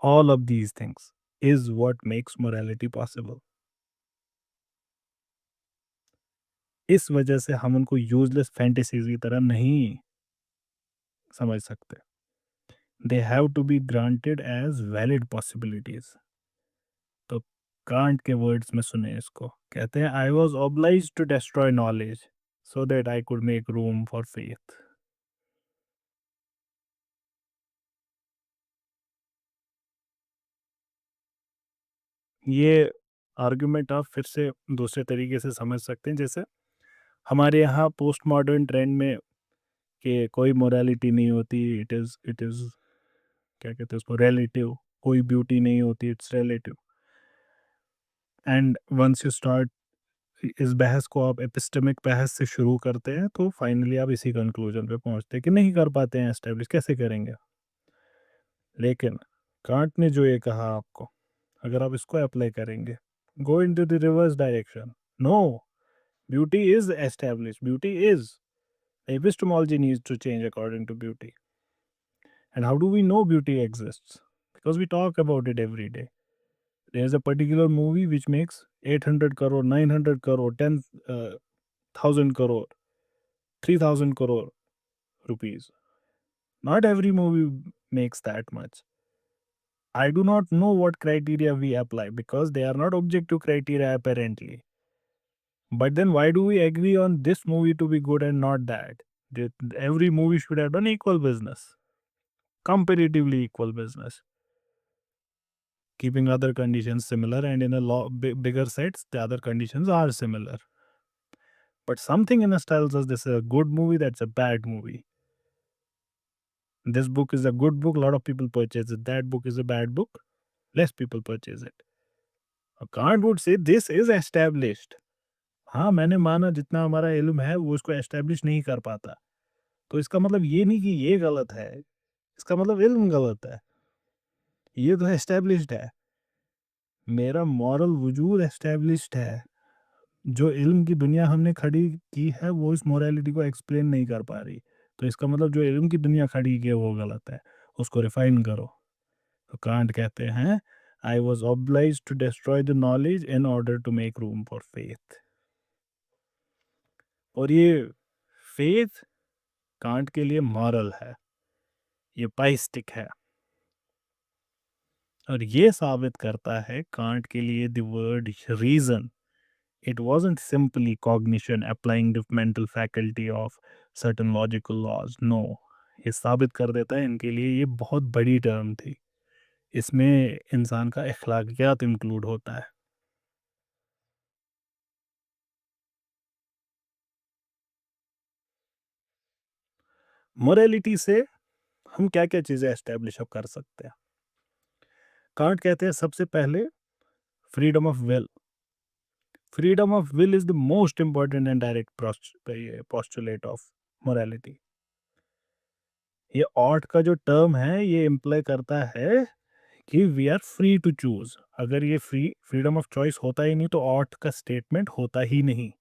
all of these things is what makes morality possible. इस वजह से हम उनको यूजलेस फैंटेसीज की तरह नहीं समझ सकते। They have to be granted as valid possibilities. तो कांट के वर्ड्स में सुने इसको, कहते हैं I was oblige to destroy knowledge so that I could make room for faith. ये आर्गुमेंट आप फिर से दूसरे तरीके से समझ सकते हैं, जैसे हमारे यहाँ पोस्ट मॉडर्न ट्रेंड में कि कोई मोरालिटी नहीं होती, इट इज़ क्या कहते हैं उसको, रिलेटिव, कोई ब्यूटी नहीं होती, it's relative. And once you start इस बहस को, आप एपिस्टेमिक बहस से शुरू करते हैं, तो फाइनली आप इसी कंक्लूजन पे पहुंचते हैं कि नहीं कर पाते हैं एस्टेब्लिश, कैसे करेंगे। लेकिन कांट ने जो ये कहा आपको, अगर आप इसको अप्लाई करेंगे, go into the reverse direction. No, beauty is established, beauty is, epistemology needs to change according to beauty. And how do we know beauty exists? Because we talk about it every day. There's a particular movie which makes 800 crore, 900 crore, 10,000 crore, 3,000 crore rupees. Not every movie makes that much. I do not know what criteria we apply because they are not objective criteria apparently. But then why do we agree on this movie to be good and not that? Every movie should have done equal business, comparatively equal business, keeping other conditions similar, and in a bigger sets, the other conditions are similar. But something in us tells us this is a good movie, that's a bad movie. This book is a good book, a lot of people purchase it. That book is a bad book, less people purchase it. A Kant would say this is established. हाँ, मैंने माना जितना हमारा इल्म है वो उसको एस्टेब्लिश नहीं कर पाता, तो इसका मतलब ये नहीं कि ये गलत है, इसका मतलब इल्म गलत है। ये तो एस्टेब्लिश्ड है, मेरा मॉरल वजूद एस्टेब्लिश्ड है। जो इल्म की दुनिया हमने खड़ी की है वो इस मोरालिटी को एक्सप्लेन नहीं कर पा रही, तो इसका मतलब जो इल्म की दुनिया खड़ी की है वो गलत है, उसको रिफाइन करो। तो कांट कहते हैं I was oblige to destroy the knowledge in order to make room for faith. और ये फेथ कांट के लिए मॉरल है, ये पाइस्टिक है, और ये साबित करता है कांट के लिए the word reason, it wasn't simply cognition applying the mental faculty of certain logical laws. No, ये साबित कर देता है इनके लिए ये बहुत बड़ी टर्म थी, इसमें इंसान का अखलाकियात इंक्लूड होता है। मोरालिटी से हम क्या क्या चीज़ें एस्टेब्लिश अप कर सकते हैं। कांट कहते हैं सबसे पहले freedom of will. Freedom of will is the most important and direct postulate of morality. ये ऑट का जो टर्म है ये इम्प्लाई करता है कि we are free to choose. अगर ये फ्रीडम ऑफ चॉइस होता ही नहीं तो ऑट का स्टेटमेंट होता ही नहीं।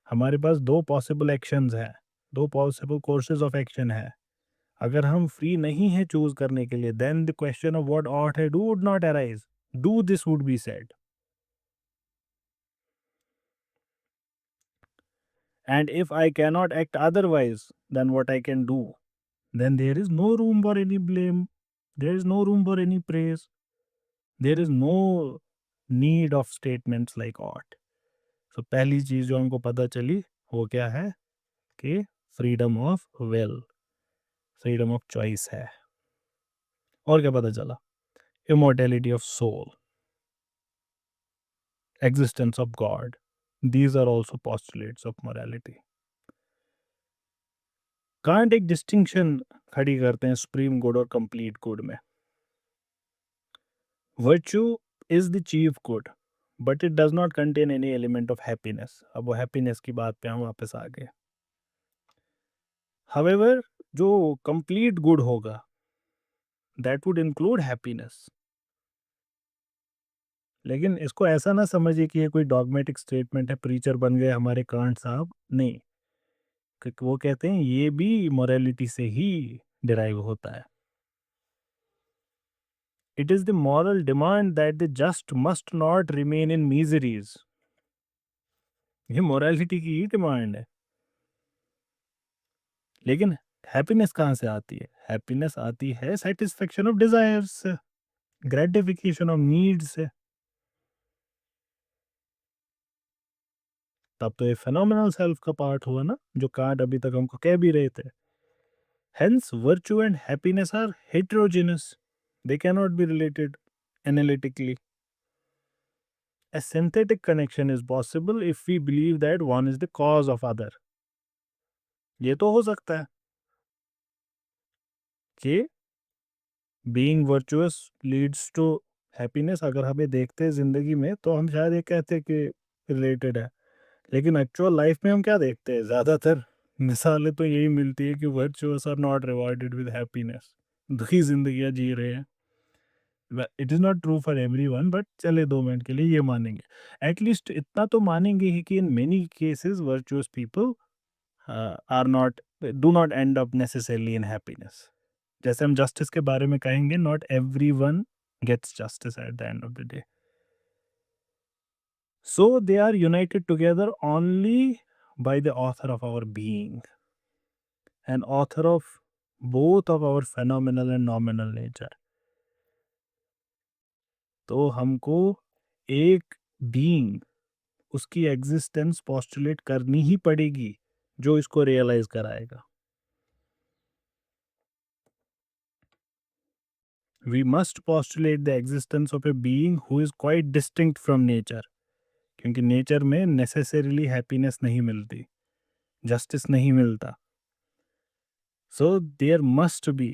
हमारे पास दो पॉसिबल एक्शंस हैं, दो पॉसिबल कोर्सेज ऑफ एक्शन है, अगर हम फ्री नहीं है चूज करने के लिए, then the question of what ought I do would not arise, do this would be said. And if I cannot act otherwise than what I can do, then there is no room for any blame. There is no room for any praise. There is no need of statements like ought. So पहली चीज जो हमको पता चली वो क्या है कि freedom of will, freedom of choice है. और क्या पता चला? Immortality of soul, existence of God. These are also postulates of morality. Kant एक डिस्टिंक्शन खड़ी करते हैं सुप्रीम गुड और कंप्लीट गुड में. Virtue is the chief good but it does not contain any element of happiness. अब वो हैप्पीनेस की बात पे हम वापस आ गए. हावेवर जो कंप्लीट गुड होगा दैट वुड इंक्लूड हैप्पीनेस. लेकिन इसको ऐसा ना समझिए कि ये कोई डॉगमेटिक स्टेटमेंट है, प्रीचर बन गए हमारे कांट साहब. नहीं, क्योंकि वो कहते हैं ये भी मोरालिटी से ही डिराइव होता है. It is the moral demand that the just must not remain in miseries. ये मोरालिटी की ही डिमांड है. लेकिन हैप्पीनेस कहाँ से आती है? हैप्पीनेस आती है सेटिस्फेक्शन ऑफ डिजायर्स से, ग्रेटिफिकेशन ऑफ नीड्स से. तब तो ये फेनोमेनल सेल्फ का पार्ट हुआ ना, जो कांट अभी तक हमको कह भी रहे थे. Hence, virtue and happiness are heterogeneous. They cannot be related analytically. A synthetic connection is possible if we believe that one is the cause of other. ये तो हो सकता है कि being virtuous leads to happiness. अगर हमें देखते हैं जिंदगी में तो हम शायद ये कहते हैं कि रिलेटेड है. लेकिन एक्चुअल लाइफ में हम क्या देखते हैं? ज़्यादातर मिसालें तो यही मिलती है कि virtuous are not rewarded with happiness. दुखी जिंदगियाँ जी रहे हैं. It is not true for everyone, but चले 2 मिनट के लिए ये मानेंगे. एटलीस्ट इतना तो मानेंगे ही कि in many cases virtuous people are not, do not end up necessarily in happiness. जैसे हम जस्टिस के बारे में कहेंगे, not everyone gets justice at the end of the day. So they are united together only by the author of our being, an author of both of our phenomenal and nominal nature. तो हमको एक बीइंग, उसकी एग्जिस्टेंस पोस्टुलेट करनी ही पड़ेगी जो इसको रियलाइज कराएगा. We must postulate the existence of a being who is quite distinct from nature. क्योंकि नेचर में नेसेसरीली हैप्पीनेस नहीं मिलती, जस्टिस नहीं मिलता. So there must be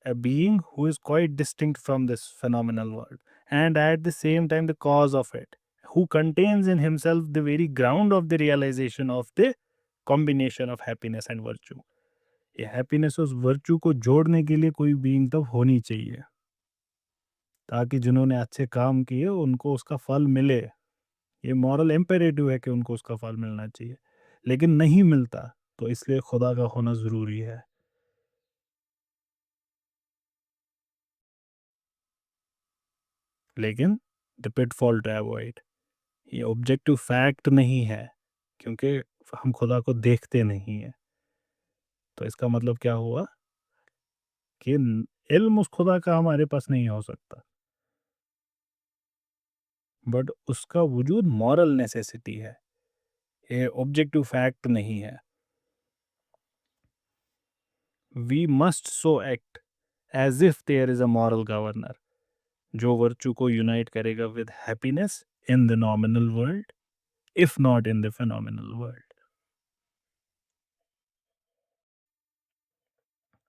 a being who is quite distinct from this phenomenal world, and at the same time the cause of it, who contains in himself the very ground of the realization of the combination of happiness and virtue. ये happiness और virtue को जोड़ने के लिए कोई being तो होनी चाहिए, ताकि जिन्होंने अच्छे काम किए उनको उसका फल मिले. ये मॉरल इम्पेरेटिव है कि उनको उसका फल मिलना चाहिए. लेकिन नहीं मिलता, तो इसलिए खुदा का होना ज़रूरी है. लेकिन द पिटफॉल टू अवॉइड, ये ऑब्जेक्टिव फैक्ट नहीं है, क्योंकि हम खुदा को देखते नहीं हैं. तो इसका मतलब क्या हुआ कि इल्म उस खुदा का हमारे पास नहीं हो सकता, बट उसका वजूद मॉरल नेसेसिटी है, ये ऑब्जेक्टिव फैक्ट नहीं है. We must so act as if there is a moral governor, जो वर्चू को यूनाइट करेगा with happiness in the noumenal world, if not in the phenomenal world.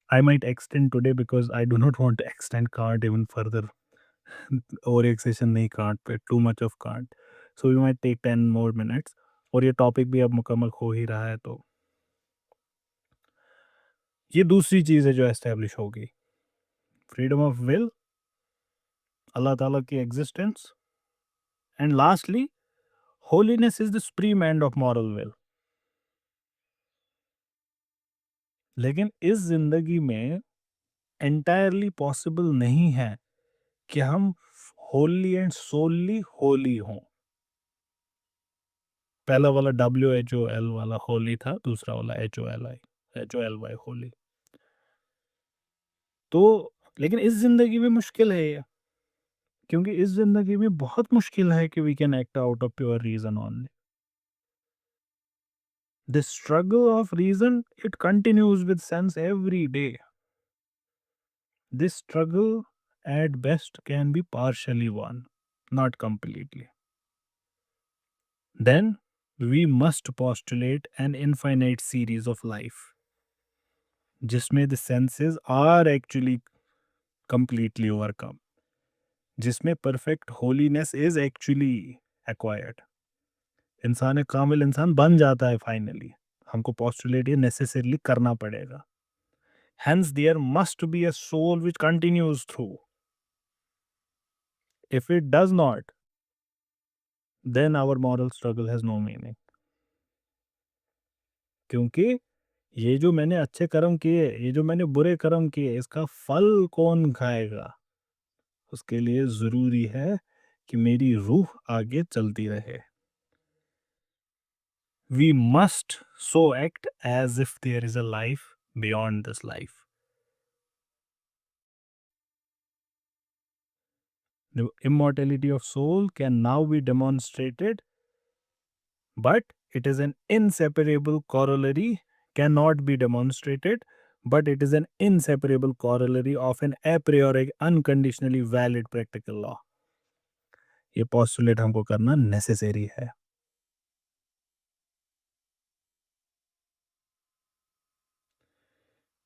I might extend today because I do not want to extend Kant even further. और एक सेशन नहीं कांट पे, too much of Kant. So we might take 10 more minutes. और ये टॉपिक भी अब मुकम्मल हो ही रहा है. तो ये दूसरी चीज़ है जो एस्टेब्लिश होगी. फ्रीडम ऑफ विल, अल्लाह ताला की existence, and lastly holiness is the supreme end of moral will. लेकिन इस ज़िंदगी में एंटायरली पॉसिबल नहीं है कि हम होली एंड सोली होली हों। पहला वाला WHOL वाला होली था, दूसरा वाला HOLI होली। तो लेकिन इस ज़िंदगी में मुश्किल है ये, क्योंकि इस ज़िंदगी में बहुत मुश्किल है कि we can act out of pure reason only. The struggle of reason, it continues with sense every day. This struggle at best can be partially won, not completely. Then we must postulate an infinite series of life, जिसमें the senses are actually completely overcome, जिसमें perfect holiness is actually acquired. इंसान एक कामिल इंसान बन जाता है फाइनली। हमको postulate ये necessarily करना पड़ेगा। Hence, there must be a soul which continues through. If it does not, then our moral struggle has no meaning. क्योंकि ये जो मैंने अच्छे कर्म किए, ये जो मैंने बुरे कर्म किए, इसका फल कौन खाएगा? उसके लिए ज़रूरी है कि मेरी रूह आगे चलती रहे। We must so act as if there is a life beyond this life. The immortality of soul can now be demonstrated, but it is an inseparable corollary, cannot be demonstrated, but it is an inseparable corollary of an a priori unconditionally valid practical law. ये postulate हमको करना necessary है।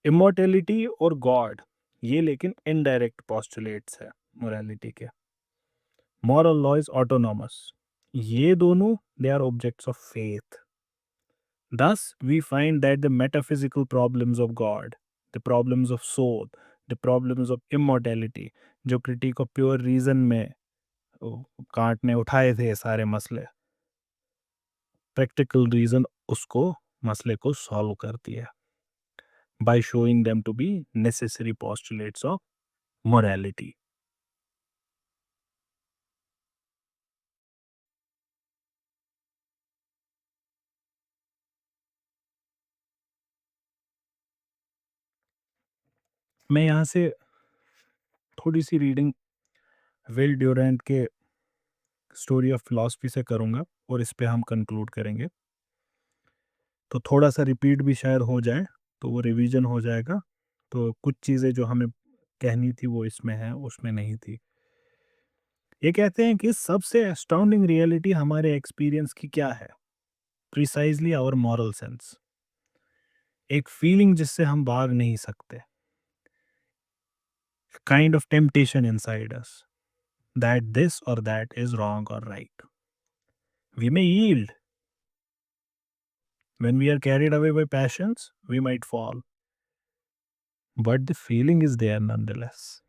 Immortality और God, ये लेकिन indirect postulates है morality के। Moral law is autonomous, ये दोनों they are objects of faith. Thus, we find that the metaphysical problems of God, the problems of soul, the problems of immortality, जो critique of pure reason में कांट ने उठाए थे ये सारे मसले, practical reason उसको मसले को solve करती है by showing them to be necessary postulates of morality. मैं यहाँ से थोड़ी सी रीडिंग विल ड्यूरेंट के स्टोरी ऑफ फिलॉसफी से करूँगा और इस पे हम कंक्लूड करेंगे। तो थोड़ा-सा रिपीट भी शायद हो जाए, तो वो रिवीजन हो जाएगा। तो कुछ चीज़ें जो हमें कहनी थी वो इसमें है, उसमें नहीं थी। ये कहते हैं कि सबसे एस्टाउंडिंग रियलिटी हमारे एक्सपीरियंस की क्या है? Precisely our moral sense. एक फीलिंग जिससे हम भाग नहीं सकते। Kind of temptation inside us that this और दैट इज़ रॉन्ग और right. We may yield when we are carried away by passions, we might fall, but the feeling is there nonetheless.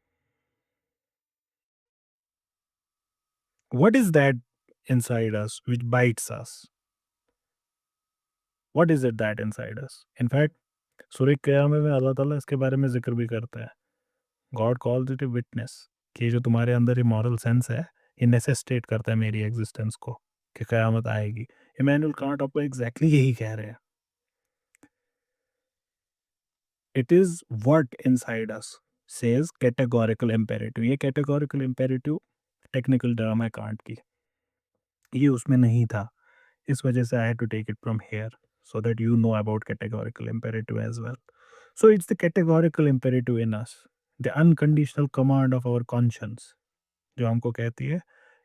What is that inside us which bites us? What is it that inside us? In fact, सूर्य क़यामत में अल्लाह ताला इसके बारे में ज़िक्र भी करता है। God calls it a witness कि ये जो तुम्हारे अंदर ये मॉरल सेंस है, ये नेसेसिटेट करता है मेरी एग्जिस्टेंस को कि क़यामत आएगी। इमैनुअल कांट आपको एग्ज़ैक्टली यही कह रहे हैं। It is what inside us says categorical imperative. ये कैटेगोरिकल इम्पेरेटिव टेक्निकल टर्म है कांट की। ये उसमें नहीं था। इस वजह से I had to take it from here so that you know about categorical imperative as well. So it's the categorical imperative in us, the unconditional command of our conscience, जो हमको कहती है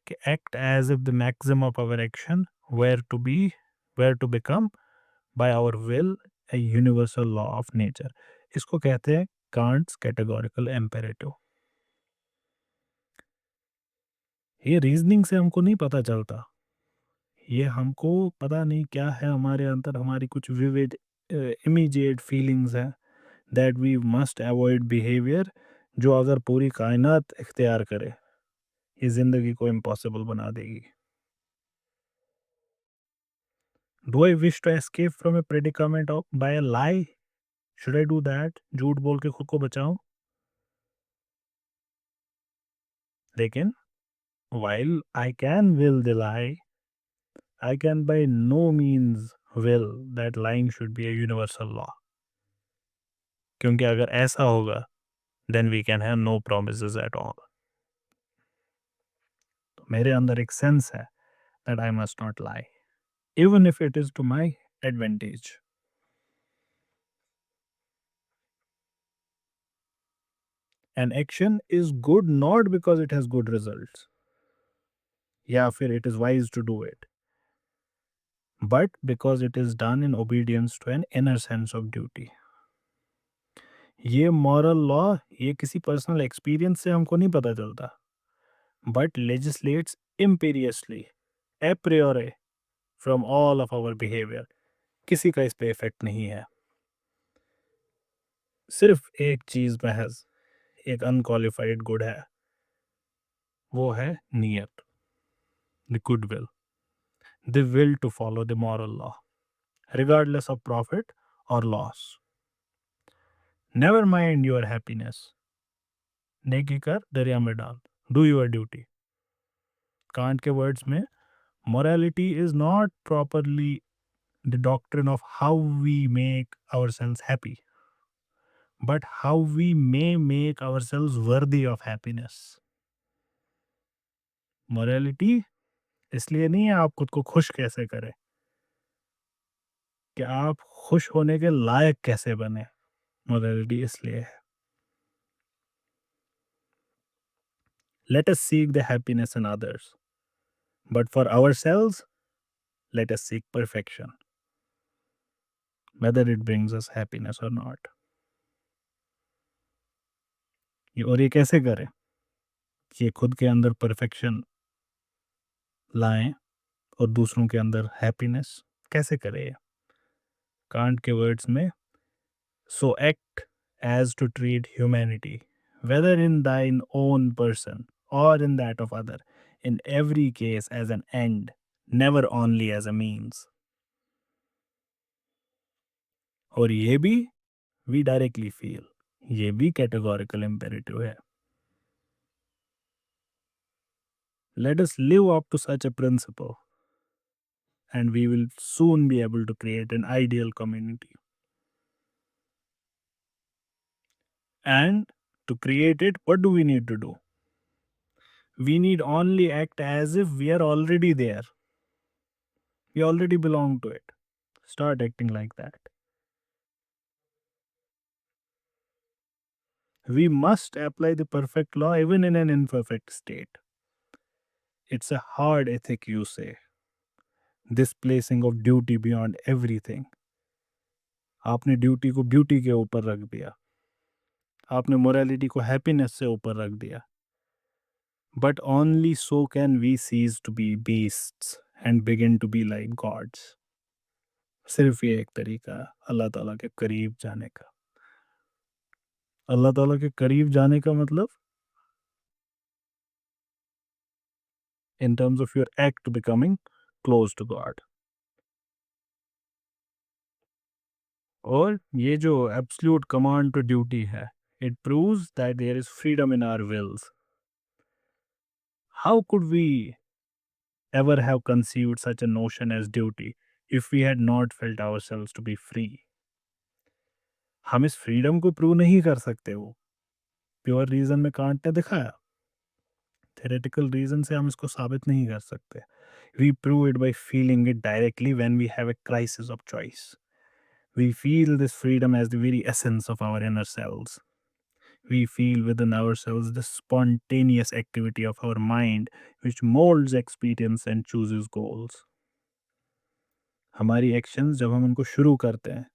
कि act as if the maxim of our action were to become by our will a universal law of nature. इसको कहते हैं Kant's categorical imperative. ये रीजनिंग से हमको नहीं पता चलता, ये हमको पता नहीं क्या है हमारे अंदर, हमारी कुछ विविड इमीडिएट फीलिंग्स हैं that we must avoid behaviour जो अगर पूरी कायनात इख्तियार करे ये ज़िंदगी को इम्पॉसिबल बना देगी। Do I wish to escape from a predicament of by a lie? Should I do that? झूठ बोल के खुद को बचाऊं? लेकिन while I can will the lie, I can by no means will that lying should be a universal law. क्योंकि अगर ऐसा होगा then we can have no promises at all. तो मेरे अंदर एक सेंस है that I must not lie, even if it is to my advantage. An action is good not because it has good results, या फिर it is wise to do it, but because it is done in obedience to an inner sense of duty. ये मॉरल लॉ ये किसी पर्सनल एक्सपीरियंस से हमको नहीं पता चलता, but लेजिस्लेट्स imperiously a priori from all of our behavior. किसी का इस पे इफेक्ट नहीं है, सिर्फ एक चीज महज एक अनक्वालिफाइड गुड है, वो है नियत, the good will, the will to follow the moral law regardless of profit or loss. Never mind your happiness. नेकी कर दरिया में डाल, डू योर ड्यूटी. कांट के वर्ड्स में morality is not properly the doctrine of how we make ourselves happy, but how we may make ourselves worthy of happiness. Morality इसलिए नहीं है आप खुद को खुश कैसे करें, कि आप खुश होने के लायक कैसे बने. Morality इसलिए है. Let us seek the happiness in others, but for ourselves, let us seek perfection, whether it brings us happiness or not. और ये कैसे करें? ये खुद के अंदर परफेक्शन लाएं और दूसरों के अंदर हैप्पीनेस कैसे करें? कांट के वर्ड्स में so act as to treat humanity whether in thine own person or in that of other in every case as an end, never only as a means. और ये भी वी डायरेक्टली फील, ये भी कैटेगोरिकल इम्पेरेटिव है. Let us live up to such a principle and we will soon be able to create an ideal community. And to create it, what do we need to do? We need only act as if we are already there. We already belong to it. Start acting like that. We must apply the perfect law even in an imperfect state. It's a hard ethic, you say. This placing of duty beyond everything. आपने ड्यूटी को ब्यूटी के ऊपर रख दिया, आपने मोरालिटी को हैप्पीनेस से ऊपर रख दिया. But only so can we cease to be beasts and begin to be like gods. सिर्फ ये एक तरीका है अल्लाह ताला के करीब जाने का. अल्लाह ताला के करीब जाने का मतलब in terms of your act becoming close to God. और ये जो absolute command to duty है, it proves that there is freedom in our wills. How could we ever have conceived such a notion as duty if we had not felt ourselves to be free? हम इस फ्रीडम को प्रूव नहीं कर सकते, वो प्योर रीजन में कांट ने दिखाया. थेरेटिकल रीजन से हम इसको साबित नहीं कर सकते. We prove it by feeling it directly when we have a crisis of choice. We feel this freedom as the very essence of our inner selves. We feel within ourselves the spontaneous activity of our mind which molds experience and chooses goals. हमारी एक्शंस जब हम उनको शुरू करते हैं,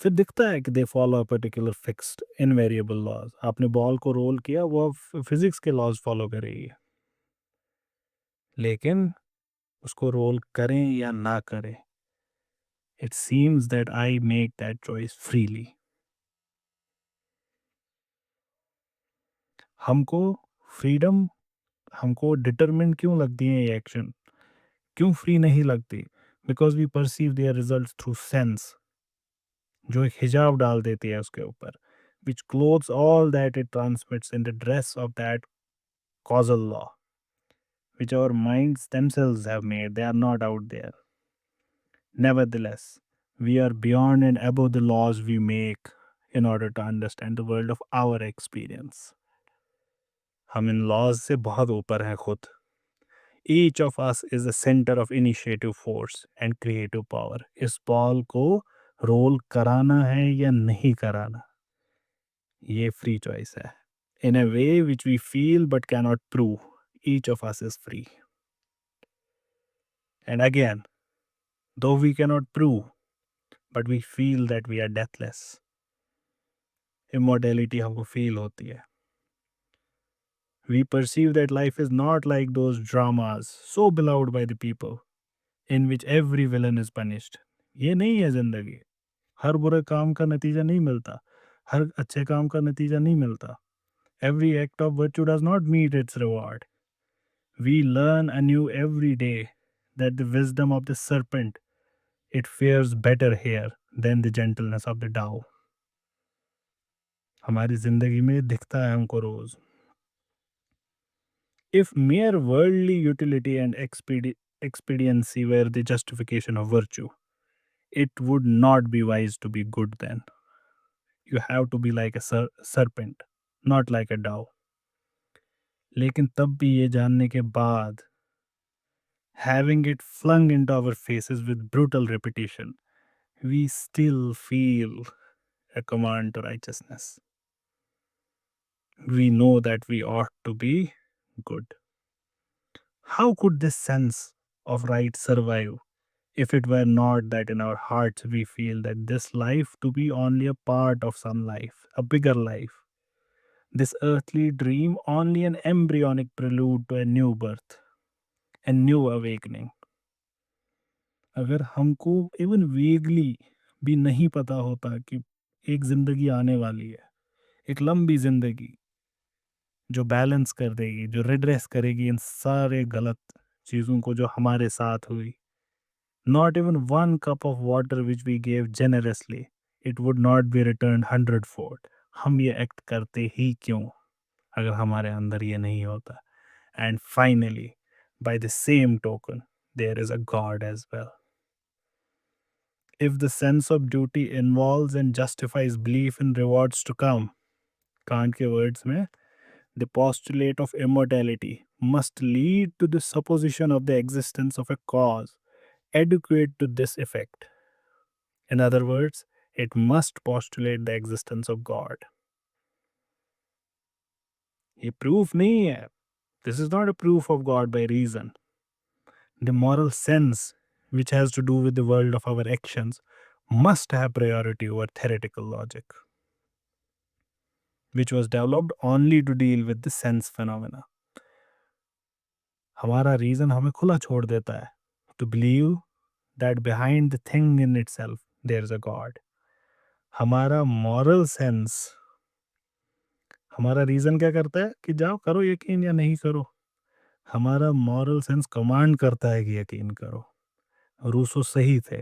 फिर दिखता है कि they follow a particular fixed invariable laws. आपने बॉल को रोल किया, वो अब फिजिक्स के लॉज फॉलो करेगी. लेकिन उसको रोल करें या ना करें, it seems that I make that choice freely. हमको फ्रीडम, हमको डिटरमिन क्यों लगती है ये एक्शन, क्यों फ्री नहीं लगती? Because we perceive their results through sense, जो एक हिजाब डाल देती है उसके ऊपर, which clothes all that it transmits in the dress of that causal law, which our minds themselves have made. They are not out there. Nevertheless, we are beyond and above the laws we make in order to understand the world of our experience. हम इन laws से बहुत ऊपर हैं खुद. Each of us is the center of initiative force and creative power. इस बॉल को रोल कराना है या नहीं कराना, ये फ्री चॉइस है. In a way which we feel but cannot prove, each of us is free. And again, though we cannot prove, but we feel that we are deathless. Immortality हमको feel होती है. We perceive that life is not like those dramas so beloved by the people, in which every villain is punished. ये नहीं है जिंदगी. हर बुरे काम का नतीजा नहीं मिलता, हर अच्छे काम का नतीजा नहीं मिलता. Every act of virtue does not meet its reward. We learn anew every day that the wisdom of the serpent, it fares better here than the gentleness of the dove. हमारी जिंदगी में दिखता है हमको रोज. If mere worldly utility and expediency were the justification of virtue, it would not be wise to be good then. You have to be like a serpent, not like a dove. लेकिन तब भी ये जानने के बाद, having it flung into our faces with brutal repetition, we still feel a command to righteousness. We know that we ought to be good. How could this sense of right survive if it were not that in our hearts we feel that this life to be only a part of some life, a bigger life? This earthly dream only an embryonic prelude to a new birth, a new awakening. अगर हमको इवन वेगली भी नहीं पता होता कि एक जिंदगी आने वाली है, एक लंबी जिंदगी जो बैलेंस कर देगी, जो रिड्रेस करेगी इन सारे गलत चीज़ों को जो हमारे साथ हुई. Not even one cup of water which we gave generously, it would not be returned 100-fold. हम ये एक्ट करते ही क्यों अगर हमारे अंदर ये नहीं होता. And finally, by the same token, there is a God as well. If the sense of duty involves and justifies belief in rewards to come, Kant के words में, the postulate of immortality must lead to the supposition of the existence of a cause adequate to this effect. In other words, it must postulate the existence of God. ये proof नहीं है. This is not a proof of God by reason. The moral sense, which has to do with the world of our actions, must have priority over theoretical logic, which was developed only to deal with the sense phenomena. हमारा रीजन हमें खुला छोड़ देता है to believe that behind the thing in itself there is a God. हमारा moral sense, हमारा रीजन क्या करता है कि जाओ करो यकीन या नहीं करो. हमारा moral sense कमांड करता है कि यकीन करो. रूसो सही थे.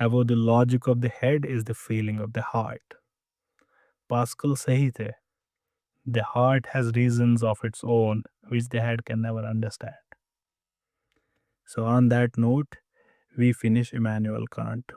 Above the logic of the head is the feeling of the heart. Pascal सही थे. The heart has reasons of its own which the head can never understand. So on that note, we finish Immanuel Kant.